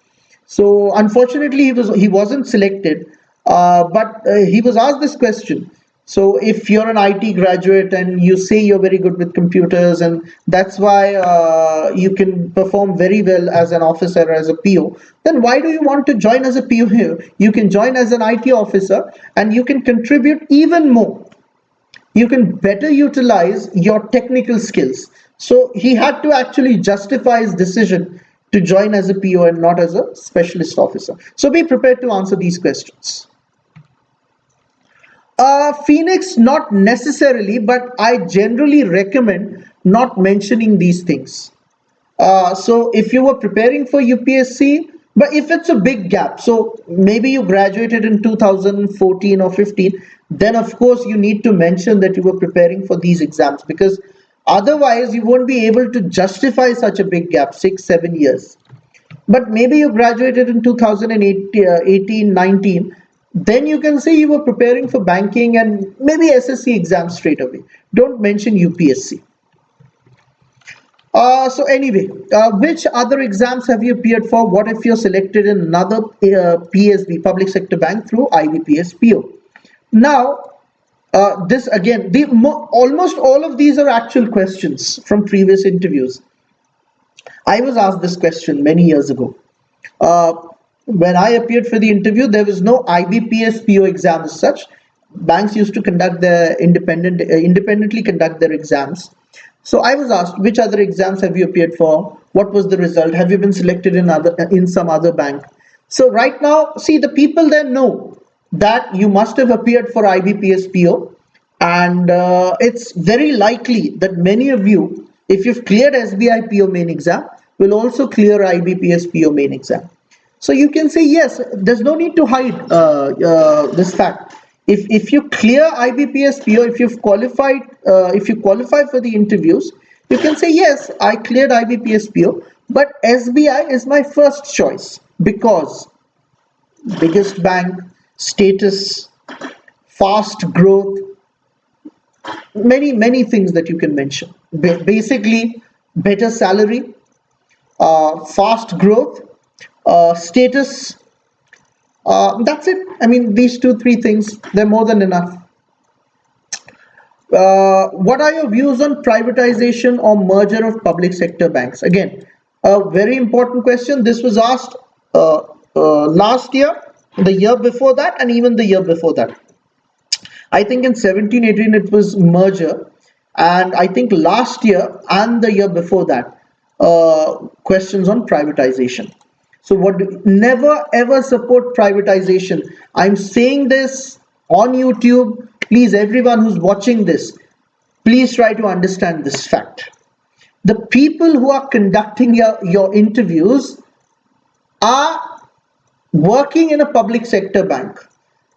So unfortunately he wasn't selected, but he was asked this question. So if you're an IT graduate and you say you're very good with computers and that's why you can perform very well as an officer or as a PO, then why do you want to join as a PO here? You can join as an IT officer and you can contribute even more. You can better utilize your technical skills. So he had to actually justify his decision to join as a PO and not as a specialist officer. So be prepared to answer these questions. Phoenix, not necessarily, but I generally recommend not mentioning these things. So if you were preparing for UPSC, But if it's a big gap, so maybe you graduated in 2014 or 15, then of course you need to mention that you were preparing for these exams, because otherwise you won't be able to justify such a big gap, 6 7 years. But maybe you graduated in 2018 19, then you can say you were preparing for banking and maybe SSC exams straight away. Don't mention UPSC. So anyway, which other exams have you appeared for? What if you're selected in another PSB, public sector bank, through IBPS PO? Now, this again, almost all of these are actual questions from previous interviews. I was asked this question many years ago. Uh, when I appeared for the interview, there was no IBPS PO exam as such. Banks used to conduct their independently conduct their exams. So I was asked, which other exams have you appeared for? What was the result? Have you been selected in some other bank? So right now, see, the people there know that you must have appeared for IBPS PO, and it's very likely that many of you, if you've cleared SBI PO main exam, will also clear IBPS PO main exam. So you can say yes. There's no need to hide this fact. If you clear IBPS PO, if you qualify for the interviews, you can say yes, I cleared IBPS PO, but SBI is my first choice because biggest bank, status, fast growth, many things that you can mention. Basically, better salary, fast growth, status. That's it. I mean, these 2 3 things, they're more than enough. What are your views on privatization or merger of public sector banks? Again, a very important question. This was asked last year, the year before that, and even the year before that. I think in 17 18 it was merger, and I think last year and the year before that, questions on privatization. So never ever support privatization. I'm saying this on YouTube. Please, everyone who's watching this, please try to understand this fact. The people who are conducting your interviews are working in a public sector bank.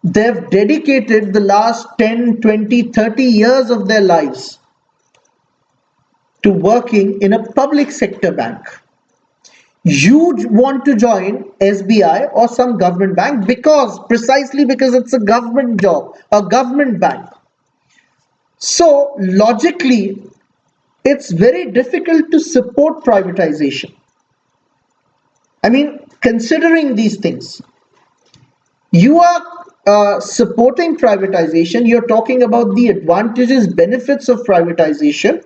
They've dedicated the last 10, 20, 30 years of their lives to working in a public sector bank. You want to join SBI or some government bank precisely because it's a government job, a government bank. So logically, it's very difficult to support privatization. I mean, considering these things, you are supporting privatization. You're talking about the advantages, benefits of privatization.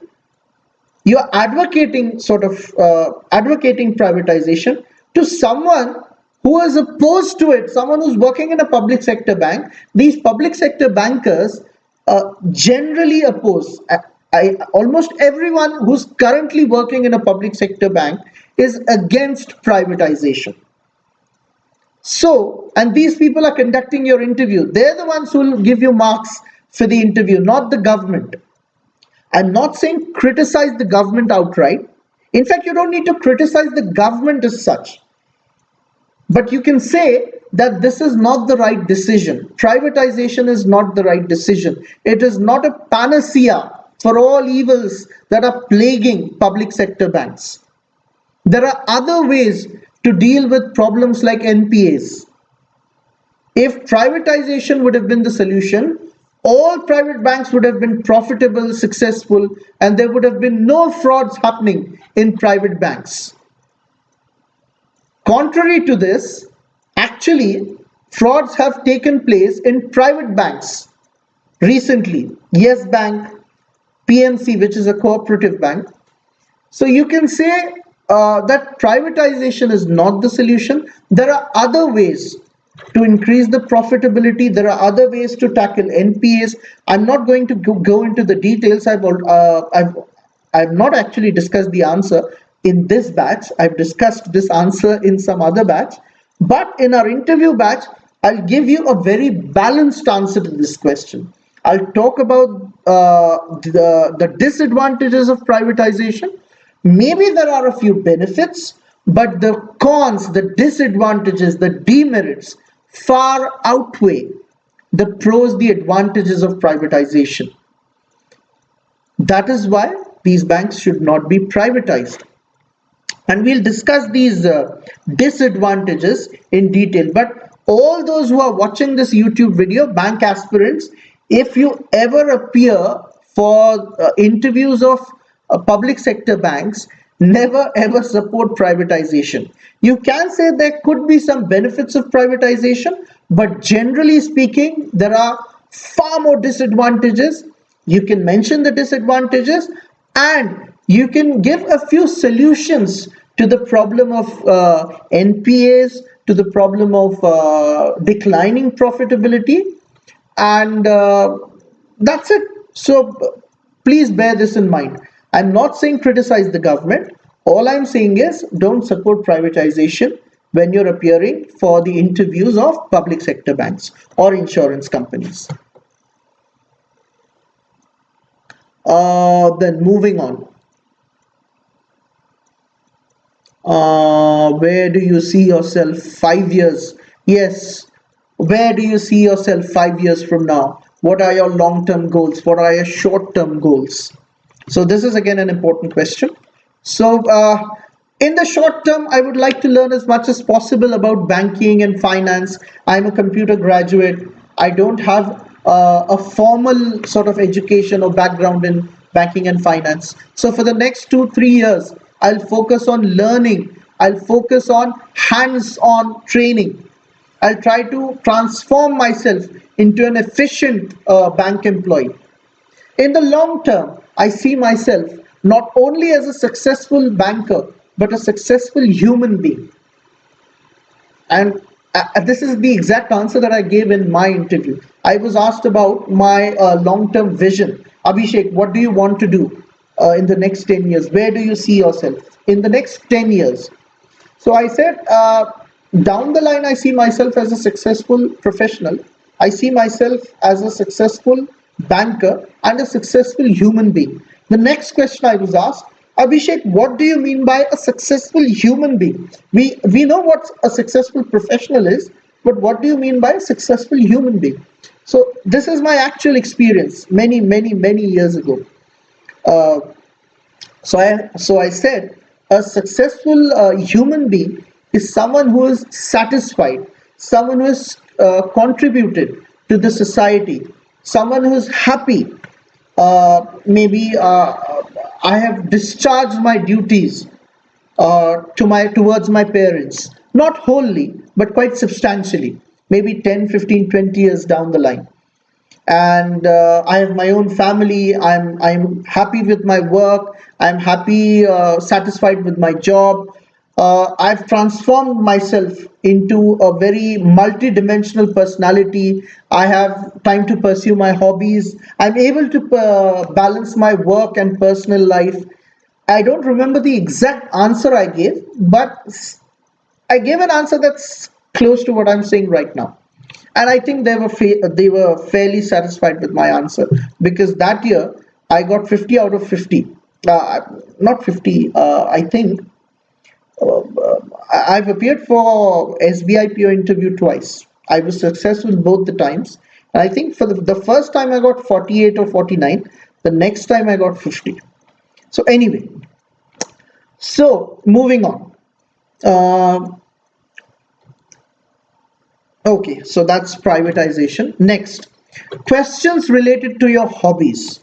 You're advocating privatization to someone who is opposed to it, someone who's working in a public sector bank. These public sector bankers generally oppose. Almost everyone who's currently working in a public sector bank is against privatization. So, and these people are conducting your interview. They're the ones who will give you marks for the interview, not the government. I'm not saying criticize the government outright. In fact, you don't need to criticize the government as such. But you can say that this is not the right decision. Privatization is not the right decision. It is not a panacea for all evils that are plaguing public sector banks. There are other ways to deal with problems like NPAs. If privatization would have been the solution, all private banks would have been profitable, successful, and there would have been no frauds happening in private banks. Contrary to this, actually, frauds have taken place in private banks recently. Yes Bank, PMC, which is a cooperative bank. So you can say that privatization is not the solution. There are other ways to increase the profitability. There are other ways to tackle NPAs. I'm not going to go into the details. I've not actually discussed the answer in this batch. I've discussed this answer in some other batch. But in our interview batch, I'll give you a very balanced answer to this question. I'll talk about the disadvantages of privatization. Maybe there are a few benefits, but the cons, the disadvantages, the demerits far outweigh the pros, the advantages of privatization. That is why these banks should not be privatized. And we'll discuss these disadvantages in detail. But all those who are watching this YouTube video, bank aspirants, if you ever appear for interviews of public sector banks, never ever support privatization. You can say there could be some benefits of privatization, but generally speaking, there are far more disadvantages. You can mention the disadvantages and you can give a few solutions to the problem of NPAs, to the problem of declining profitability, and that's it. So please bear this in mind. I'm not saying criticize the government. All I'm saying is don't support privatization when you're appearing for the interviews of public sector banks or insurance companies. Then moving on. Where do you see yourself 5 years? Yes, where do you see yourself 5 years from now? What are your long-term goals? What are your short-term goals? So this is again an important question. So in the short term, I would like to learn as much as possible about banking and finance. I'm a computer graduate. I don't have a formal sort of education or background in banking and finance. So for the next 2-3 years, I'll focus on learning. I'll focus on hands-on training. I'll try to transform myself into an efficient bank employee. In the long term, I see myself not only as a successful banker, but a successful human being. And this is the exact answer that I gave in my interview. I was asked about my long-term vision. Abhishek, what do you want to do in the next 10 years? Where do you see yourself in the next 10 years? So I said, down the line, I see myself as a successful professional. I see myself as a successful banker and a successful human being. The next question I was asked, Abhishek, what do you mean by a successful human being? We know what a successful professional is, but what do you mean by a successful human being? So this is my actual experience many years ago. So I said a successful human being is someone who is satisfied, someone who has contributed to the society, someone who is happy. Maybe I have discharged my duties towards my parents, not wholly, but quite substantially, maybe 10, 15, 20 years down the line. And I have my own family. I'm happy with my work. I'm happy, satisfied with my job. I've transformed myself into a very multi-dimensional personality. I have time to pursue my hobbies. I'm able to balance my work and personal life. I don't remember the exact answer I gave, but I gave an answer that's close to what I'm saying right now. And I think they were fairly satisfied with my answer, because that year I got 50 out of 50. Not 50, I think. I've appeared for SBIPO interview twice. I was successful both the times. And I think for the first time I got 48 or 49. The next time I got 50. So anyway, so moving on. Okay, so that's privatization. Next, questions related to your hobbies.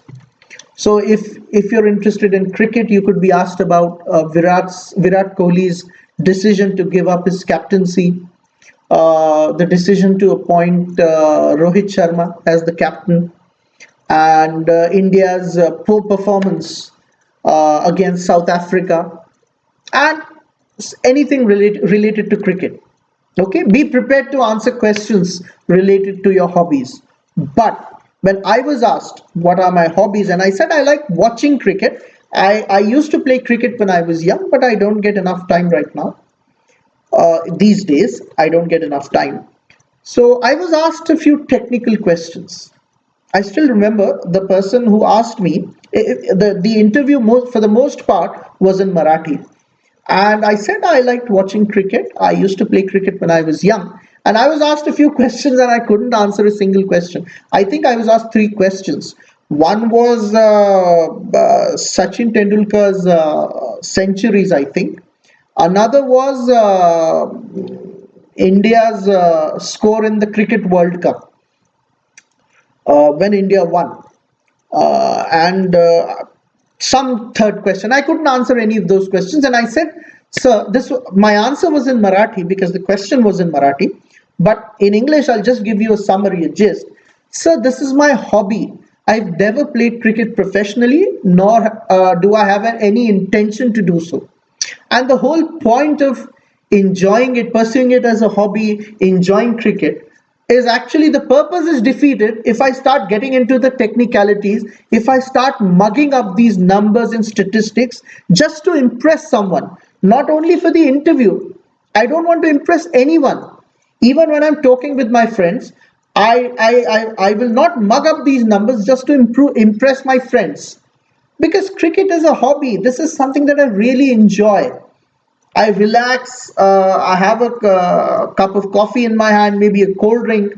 So if you're interested in cricket, you could be asked about Virat Kohli's decision to give up his captaincy, the decision to appoint Rohit Sharma as the captain, and India's poor performance against South Africa, and anything related to cricket. Okay, be prepared to answer questions related to your hobbies. But when I was asked what are my hobbies, and I said I like watching cricket. I used to play cricket when I was young, but I don't get enough time right now. These days, I don't get enough time. So I was asked a few technical questions. I still remember the person who asked me, the interview for the most part was in Marathi. And I said I liked watching cricket. I used to play cricket when I was young. And I was asked a few questions and I couldn't answer a single question. I think I was asked three questions. One was Sachin Tendulkar's centuries, I think. Another was India's score in the Cricket World Cup when India won. And some third question. I couldn't answer any of those questions, and I said, "Sir, my answer was in Marathi because the question was in Marathi, but in English, I'll just give you a summary, a gist. Sir, this is my hobby. I've never played cricket professionally, nor do I have any intention to do so. And the whole point of enjoying it, pursuing it as a hobby, enjoying cricket, is actually the purpose is defeated if I start getting into the technicalities, if I start mugging up these numbers and statistics just to impress someone, not only for the interview. I don't want to impress anyone. Even when I'm talking with my friends, I will not mug up these numbers just to impress my friends. Because cricket is a hobby. This is something that I really enjoy. I relax, I have a cup of coffee in my hand, maybe a cold drink,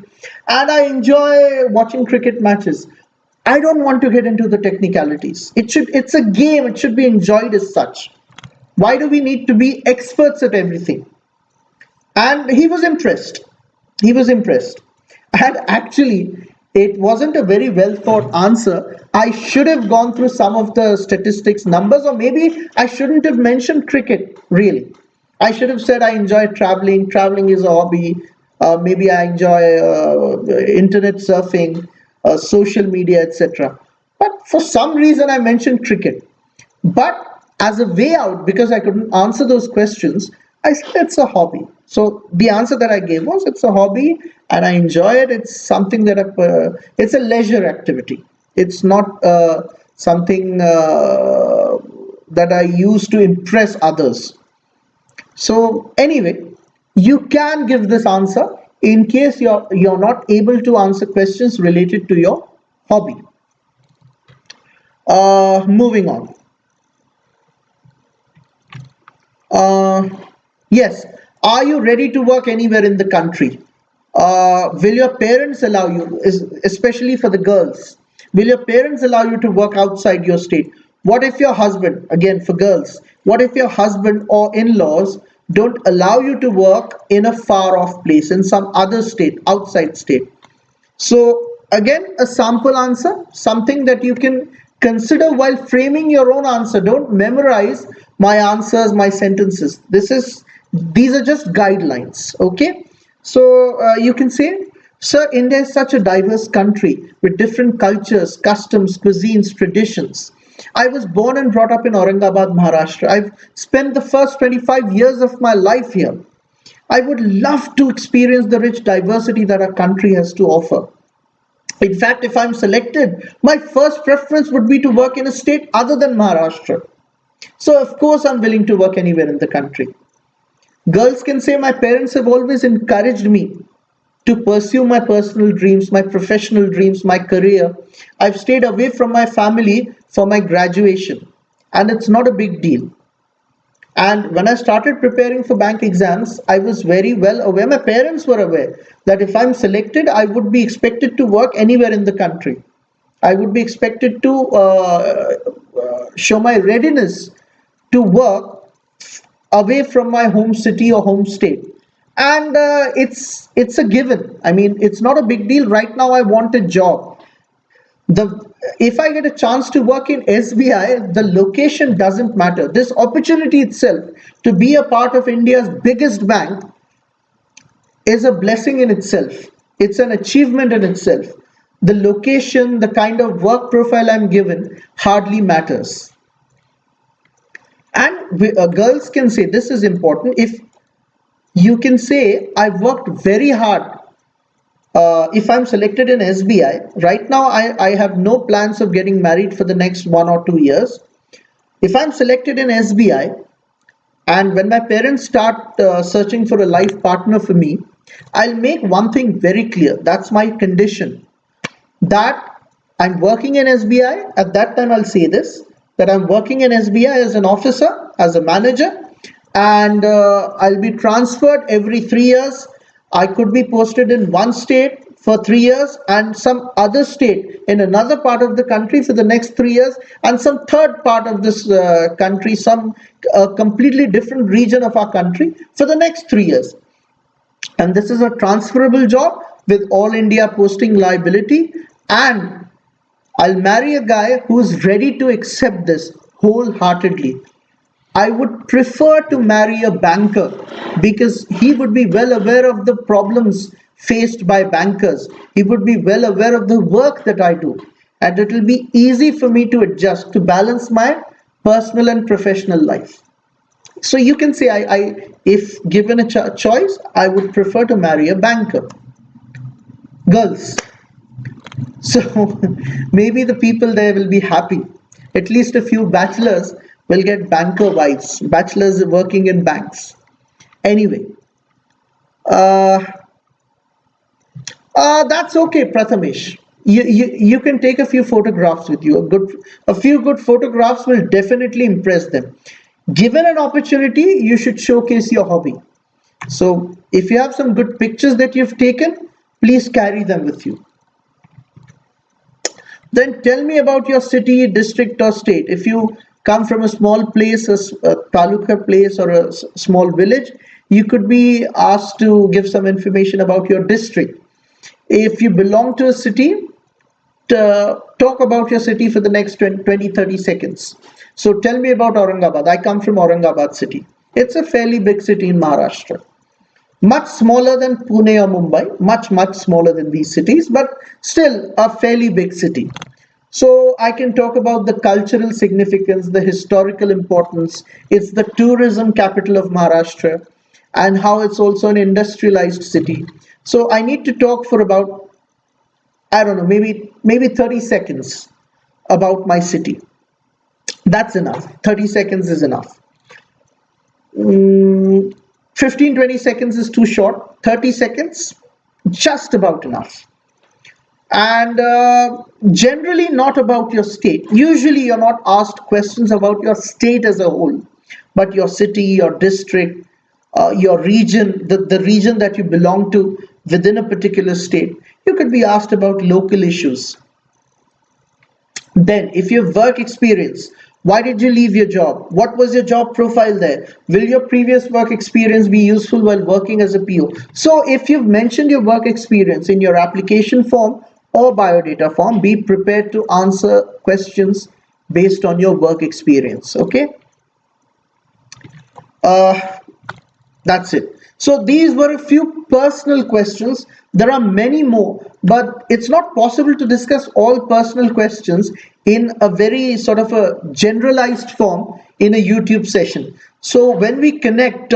and I enjoy watching cricket matches. I don't want to get into the technicalities. It's a game, it should be enjoyed as such. Why do we need to be experts at everything? And he was impressed. He was impressed. And actually, it wasn't a very well thought answer. I should have gone through some of the statistics numbers, or maybe I shouldn't have mentioned cricket, really. I should have said I enjoy traveling. Traveling is a hobby. Maybe I enjoy internet surfing, social media, etc. But for some reason, I mentioned cricket. But as a way out, because I couldn't answer those questions, I said it's a hobby. So the answer that I gave was it's a hobby and I enjoy it. It's something that it's a leisure activity. It's not something that I use to impress others. So anyway, you can give this answer in case you're not able to answer questions related to your hobby. Moving on. Yes. Are you ready to work anywhere in the country? Will your parents allow you, especially for the girls, will your parents allow you to work outside your state? What if your husband, again for girls, what if your husband or in-laws don't allow you to work in a far off place, in some other state, outside state? So again, a sample answer, something that you can consider while framing your own answer. Don't memorize my answers, my sentences. These are just guidelines, okay? So you can say, sir, India is such a diverse country with different cultures, customs, cuisines, traditions. I was born and brought up in Aurangabad, Maharashtra. I've spent the first 25 years of my life here. I would love to experience the rich diversity that our country has to offer. In fact, if I'm selected, my first preference would be to work in a state other than Maharashtra. So of course, I'm willing to work anywhere in the country. Girls can say, my parents have always encouraged me to pursue my personal dreams, my professional dreams, my career. I've stayed away from my family for my graduation, and it's not a big deal. And when I started preparing for bank exams, I was very well aware, my parents were aware, that if I'm selected, I would be expected to work anywhere in the country. I would be expected to show my readiness to work away from my home city or home state. And it's a given. I mean, it's not a big deal. Right now, I want a job. If I get a chance to work in SBI, the location doesn't matter. This opportunity itself to be a part of India's biggest bank is a blessing in itself. It's an achievement in itself. The location, the kind of work profile I'm given hardly matters. And girls can say, this is important, if you can say, I've worked very hard. If I'm selected in SBI, right now I have no plans of getting married for the next 1 or 2 years. If I'm selected in SBI, and when my parents start searching for a life partner for me, I'll make one thing very clear. That's my condition. That I'm working in SBI. At that time, I'll say this, that I'm working in SBI as an officer, as a manager, and I'll be transferred every 3 years. I could be posted in one state for 3 years and some other state in another part of the country for the next 3 years, and some third part of this country, some completely different region of our country for the next 3 years. And this is a transferable job with all India posting liability, and I'll marry a guy who's ready to accept this wholeheartedly. I would prefer to marry a banker because he would be well aware of the problems faced by bankers. He would be well aware of the work that I do, and it will be easy for me to adjust to balance my personal and professional life. So you can say, if given a choice, I would prefer to marry a banker. Girls. So maybe the people there will be happy. At least a few bachelors will get banker wives, bachelors working in banks. Anyway, that's okay, Prathamesh. You can take a few photographs with you. A few good photographs will definitely impress them. Given an opportunity, you should showcase your hobby. So if you have some good pictures that you've taken, please carry them with you. Then tell me about your city, district or state. If you come from a small place, a taluka place or a small village, you could be asked to give some information about your district. If you belong to a city, talk about your city for the next 20-30 seconds. So tell me about Aurangabad. I come from Aurangabad city. It's a fairly big city in Maharashtra. Much smaller than Pune or Mumbai, much smaller than these cities, but still a fairly big city. So I can talk about the cultural significance, the historical importance. It's the tourism capital of Maharashtra, and how it's also an industrialized city. So I need to talk for about, I don't know, maybe 30 seconds about my city. That's enough. 30 seconds is enough. 15-20 seconds is too short. 30 seconds, just about enough. And generally not about your state. Usually you're not asked questions about your state as a whole, but your city, your district, your region, the region that you belong to within a particular state. You could be asked about local issues. Then if you have work experience, why did you leave your job? What was your job profile there? Will your previous work experience be useful while working as a PO? So if you've mentioned your work experience in your application form or biodata form, be prepared to answer questions based on your work experience. Okay. That's it. So these were a few personal questions. There are many more, but it's not possible to discuss all personal questions in a very sort of a generalized form in a YouTube session. So when we connect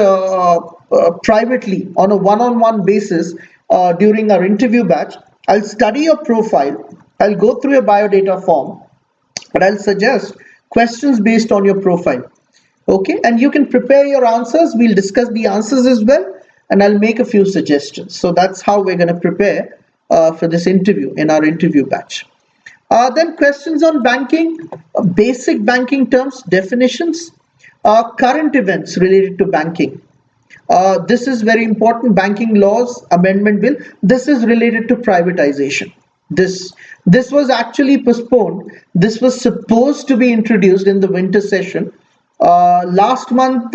privately on a one-on-one basis during our interview batch, I'll study your profile, I'll go through your biodata form, but I'll suggest questions based on your profile. Okay, and you can prepare your answers. We'll discuss the answers as well, and I'll make a few suggestions. So that's how we're going to prepare for this interview in our interview batch. Then questions on banking, basic banking terms, definitions, current events related to banking. This is very important. Banking laws amendment bill. This is related to privatization. This was actually postponed. This was supposed to be introduced in the winter session. Last month,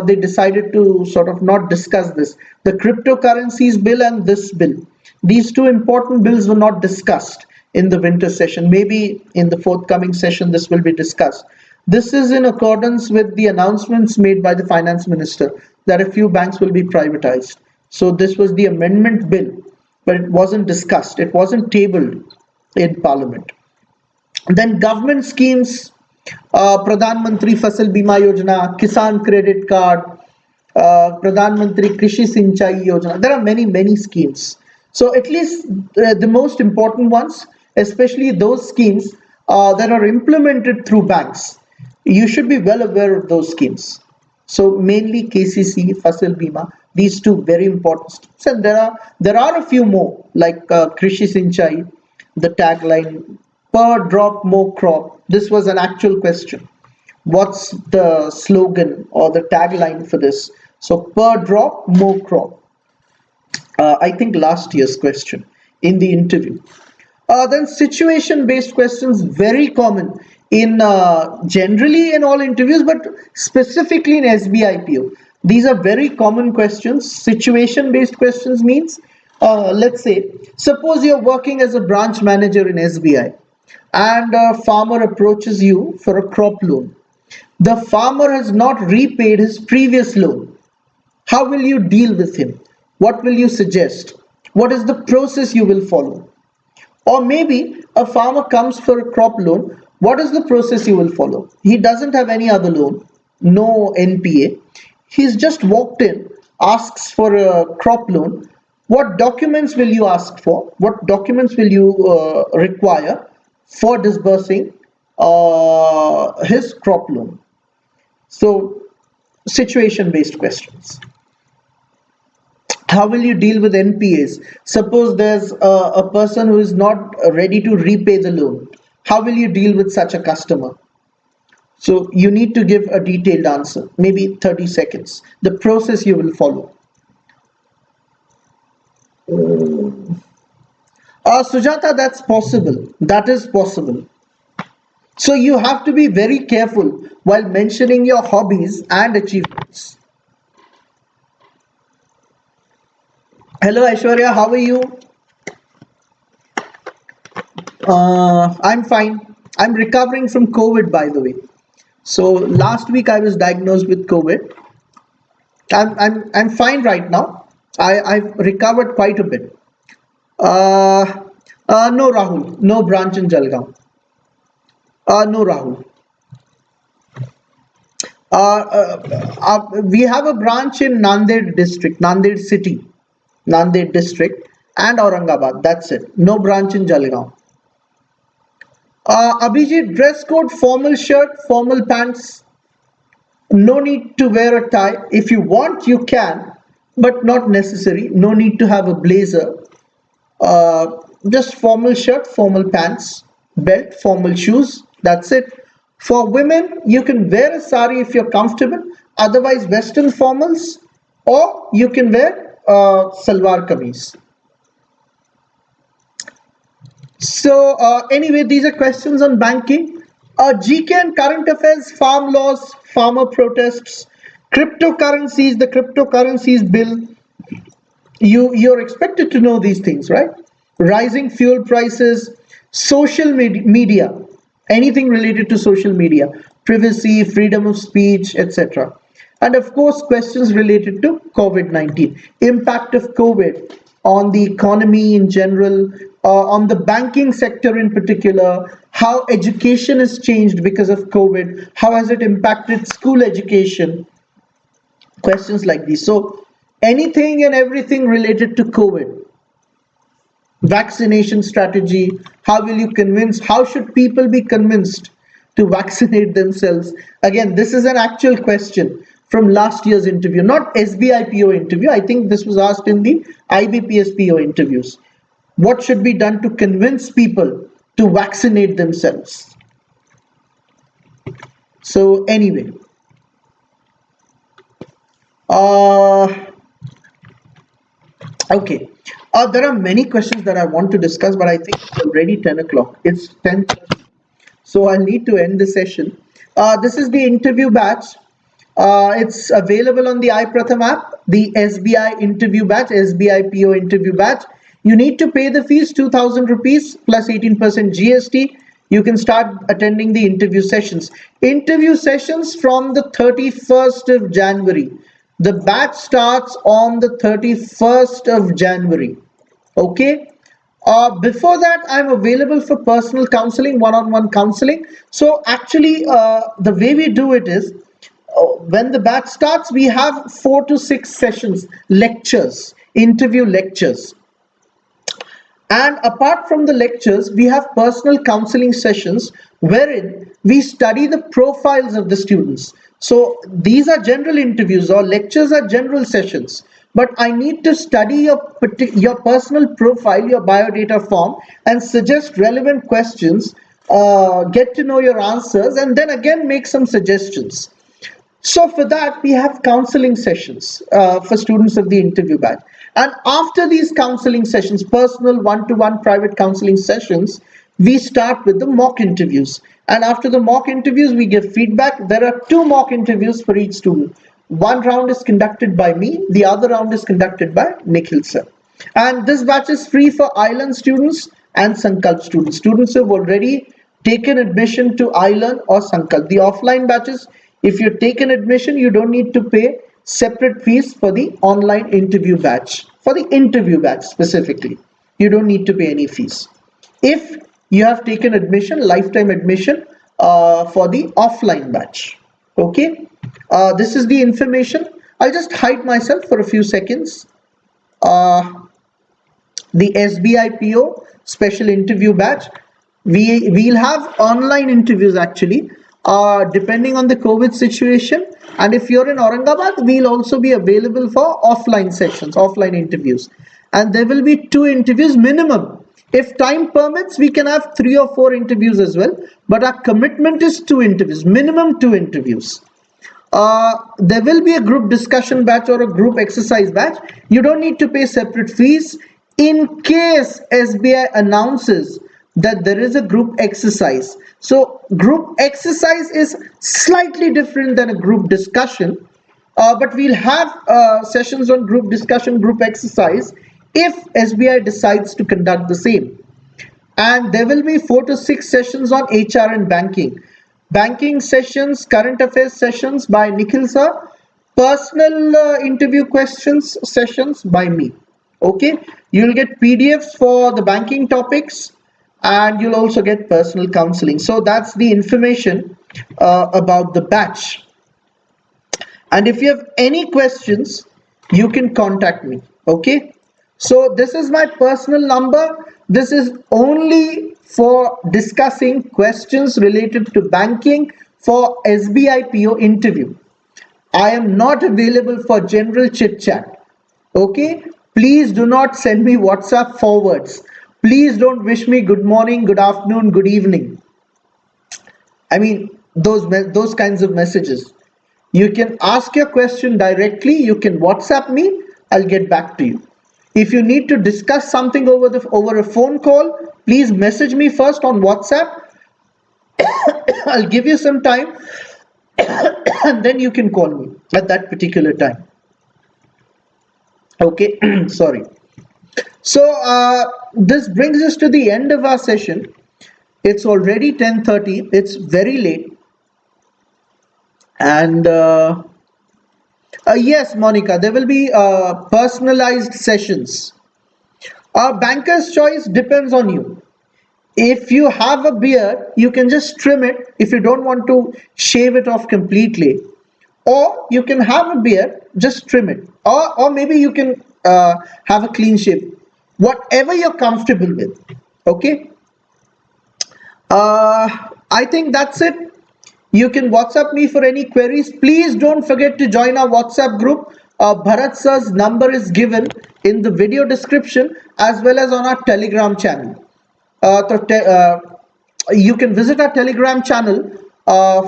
they decided to sort of not discuss this. The cryptocurrencies bill and this bill. These two important bills were not discussed in the winter session. Maybe in the forthcoming session, this will be discussed. This is in accordance with the announcements made by the finance minister that a few banks will be privatized. So this was the amendment bill, but it wasn't discussed. It wasn't tabled in parliament. Then government schemes, Pradhan Mantri Fasal Bima Yojana, Kisan Credit Card, Pradhan Mantri Krishi Sinchai Yojana. There are many schemes. So at least the most important ones, especially those schemes that are implemented through banks, you should be well aware of those schemes. So mainly KCC, Fasal Bima, these two very important schemes. And there are a few more like Krishi Sinchai, the tagline, per drop more crop. This was an actual question. What's the slogan or the tagline for this? So per drop, more crop. I think last year's question in the interview. Then situation-based questions, very common in generally in all interviews, but specifically in SBIPO. These are very common questions. Situation-based questions means, let's say, suppose you're working as a branch manager in SBI, and a farmer approaches you for a crop loan. The farmer has not repaid his previous loan. How will you deal with him? What will you suggest? What is the process you will follow? Or maybe a farmer comes for a crop loan. What is the process you will follow? He doesn't have any other loan, no NPA. He's just walked in, asks for a crop loan. What documents will you ask for? What documents will you require for disbursing his crop loan? So, situation-based questions. How will you deal with NPAs? Suppose there's a person who is not ready to repay the loan. How will you deal with such a customer? So you need to give a detailed answer, maybe 30 seconds. The process you will follow. Sujata, that's possible. That is possible. So you have to be very careful while mentioning your hobbies and achievements. Hello Aishwarya, how are you? I'm fine. I'm recovering from COVID, by the way. So last week I was diagnosed with COVID. I'm fine right now. I've recovered quite a bit. No Rahul, no branch in Jalgaon. No Rahul. We have a branch in Nanded district, Nanded city. Nanded district and Aurangabad. That's it. No branch in Jalgaon. Abhijit, dress code, formal shirt, formal pants. No need to wear a tie. If you want, you can, but not necessary. No need to have a blazer. Just formal shirt, formal pants, belt, formal shoes. That's it. For women, you can wear a sari if you're comfortable. Otherwise, Western formals, or you can wear salwar kameez. So anyway, these are questions on banking. GK and current affairs, farm laws, farmer protests, cryptocurrencies, the cryptocurrencies bill. You're expected to know these things, right? Rising fuel prices, social media, anything related to social media, privacy, freedom of speech, etc. And of course, questions related to COVID-19, impact of COVID on the economy in general, on the banking sector in particular, how education has changed because of COVID, how has it impacted school education, questions like these. So anything and everything related to COVID, vaccination strategy, how will you convince, how should people be convinced to vaccinate themselves? Again, this is an actual question from last year's interview, not SBIPO interview. I think this was asked in the IBPS PO interviews. What should be done to convince people to vaccinate themselves? So anyway, okay. There are many questions that I want to discuss, but I think it's already 10 o'clock. It's 10:30. So I need to end the session. This is the interview batch. It's available on the iPratham app, the SBI interview batch, SBIPO interview batch. You need to pay the fees, 2,000 rupees plus 18% GST. You can start attending the interview sessions. Interview sessions from the 31st of January. The batch starts on the 31st of January. Okay. Before that, I'm available for personal counseling, one-on-one counseling. So actually, the way we do it is, when the batch starts, we have 4 to 6 sessions, lectures, interview lectures. And apart from the lectures, we have personal counseling sessions wherein we study the profiles of the students. So these are general interviews, or lectures are general sessions. But I need to study your personal profile, your biodata form, and suggest relevant questions get to know your answers, and then again make some suggestions. So for that, we have counseling sessions for students of the interview batch. And after these counseling sessions, personal one-to-one private counseling sessions, we start with the mock interviews. And after the mock interviews, we give feedback. There are 2 mock interviews for each student. One round is conducted by me, the other round is conducted by Nikhil sir. And this batch is free for Island students and Sankalp students. Students who have already taken admission to Island or Sankalp. The offline batches, if you've taken admission, you don't need to pay separate fees for the online interview batch. For the interview batch specifically, you don't need to pay any fees. If you have taken admission, lifetime admission for the offline batch. Okay, this is the information. I'll just hide myself for a few seconds. The SBIPO special interview batch, we'll have online interviews actually, depending on the COVID situation. And if you're in Aurangabad, we'll also be available for offline sessions, offline interviews. And there will be 2 interviews minimum. If time permits, we can have 3 or 4 interviews as well. But our commitment is 2 interviews, minimum 2 interviews. There will be a group discussion batch or a group exercise batch. You don't need to pay separate fees in case SBI announces that there is a group exercise. So group exercise is slightly different than a group discussion, but we'll have sessions on group discussion, group exercise if SBI decides to conduct the same. And there will be 4 to 6 sessions on HR and banking. Banking sessions, current affairs sessions by Nikhil sir, personal interview questions sessions by me. Okay, you'll get PDFs for the banking topics, and you'll also get personal counseling. So that's the information about the batch. And if you have any questions, you can contact me. Okay, so this is my personal number. This is only for discussing questions related to banking for SBIPO interview. I am not available for general chit chat. Okay, please do not send me WhatsApp forwards. Please don't wish me good morning, good afternoon, good evening. I mean, those kinds of messages. You can ask your question directly. You can WhatsApp me. I'll get back to you. If you need to discuss something over a phone call, please message me first on WhatsApp. I'll give you some time and then you can call me at that particular time. Okay, sorry. So this brings us to the end of our session. It's already 10:30. It's very late. And yes, Monica, there will be personalized sessions. Banker's choice depends on you. If you have a beard, you can just trim it if you don't want to shave it off completely. Or you can have a beard, just trim it. Or maybe you can have a clean shave. Whatever you're comfortable with. Okay. I think that's it. You can WhatsApp me for any queries. Please don't forget to join our WhatsApp group. Bharat sir's number is given in the video description as well as on our Telegram channel. You can visit our Telegram channel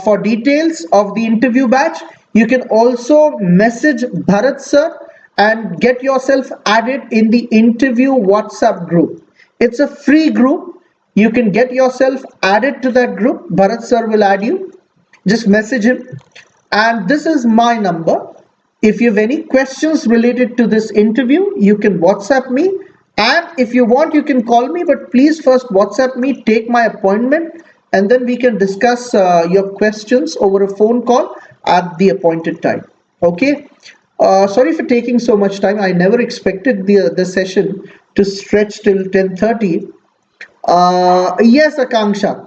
for details of the interview batch. You can also message Bharat sir and get yourself added in the interview WhatsApp group. It's a free group. You can get yourself added to that group. Bharat sir will add you. Just message him. And this is my number. If you have any questions related to this interview, you can WhatsApp me. And if you want, you can call me, but please first WhatsApp me, take my appointment, and then we can discuss your questions over a phone call at the appointed time. Okay. Sorry for taking so much time. I never expected the session to stretch till 10:30. Yes, Akanksha.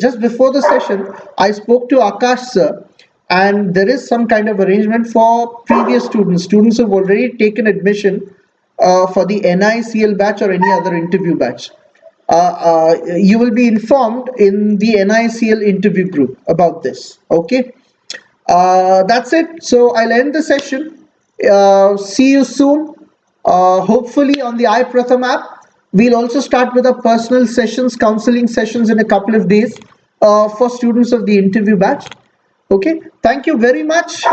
Just before the session, I spoke to Akash sir, and there is some kind of arrangement for previous students who have already taken admission for the NICL batch or any other interview batch. You will be informed in the NICL interview group about this. Okay. That's it. So I'll end the session. See you soon. Hopefully on the iPratham app. We'll also start with our personal sessions, counseling sessions in a couple of days for students of the interview batch. Okay, thank you very much.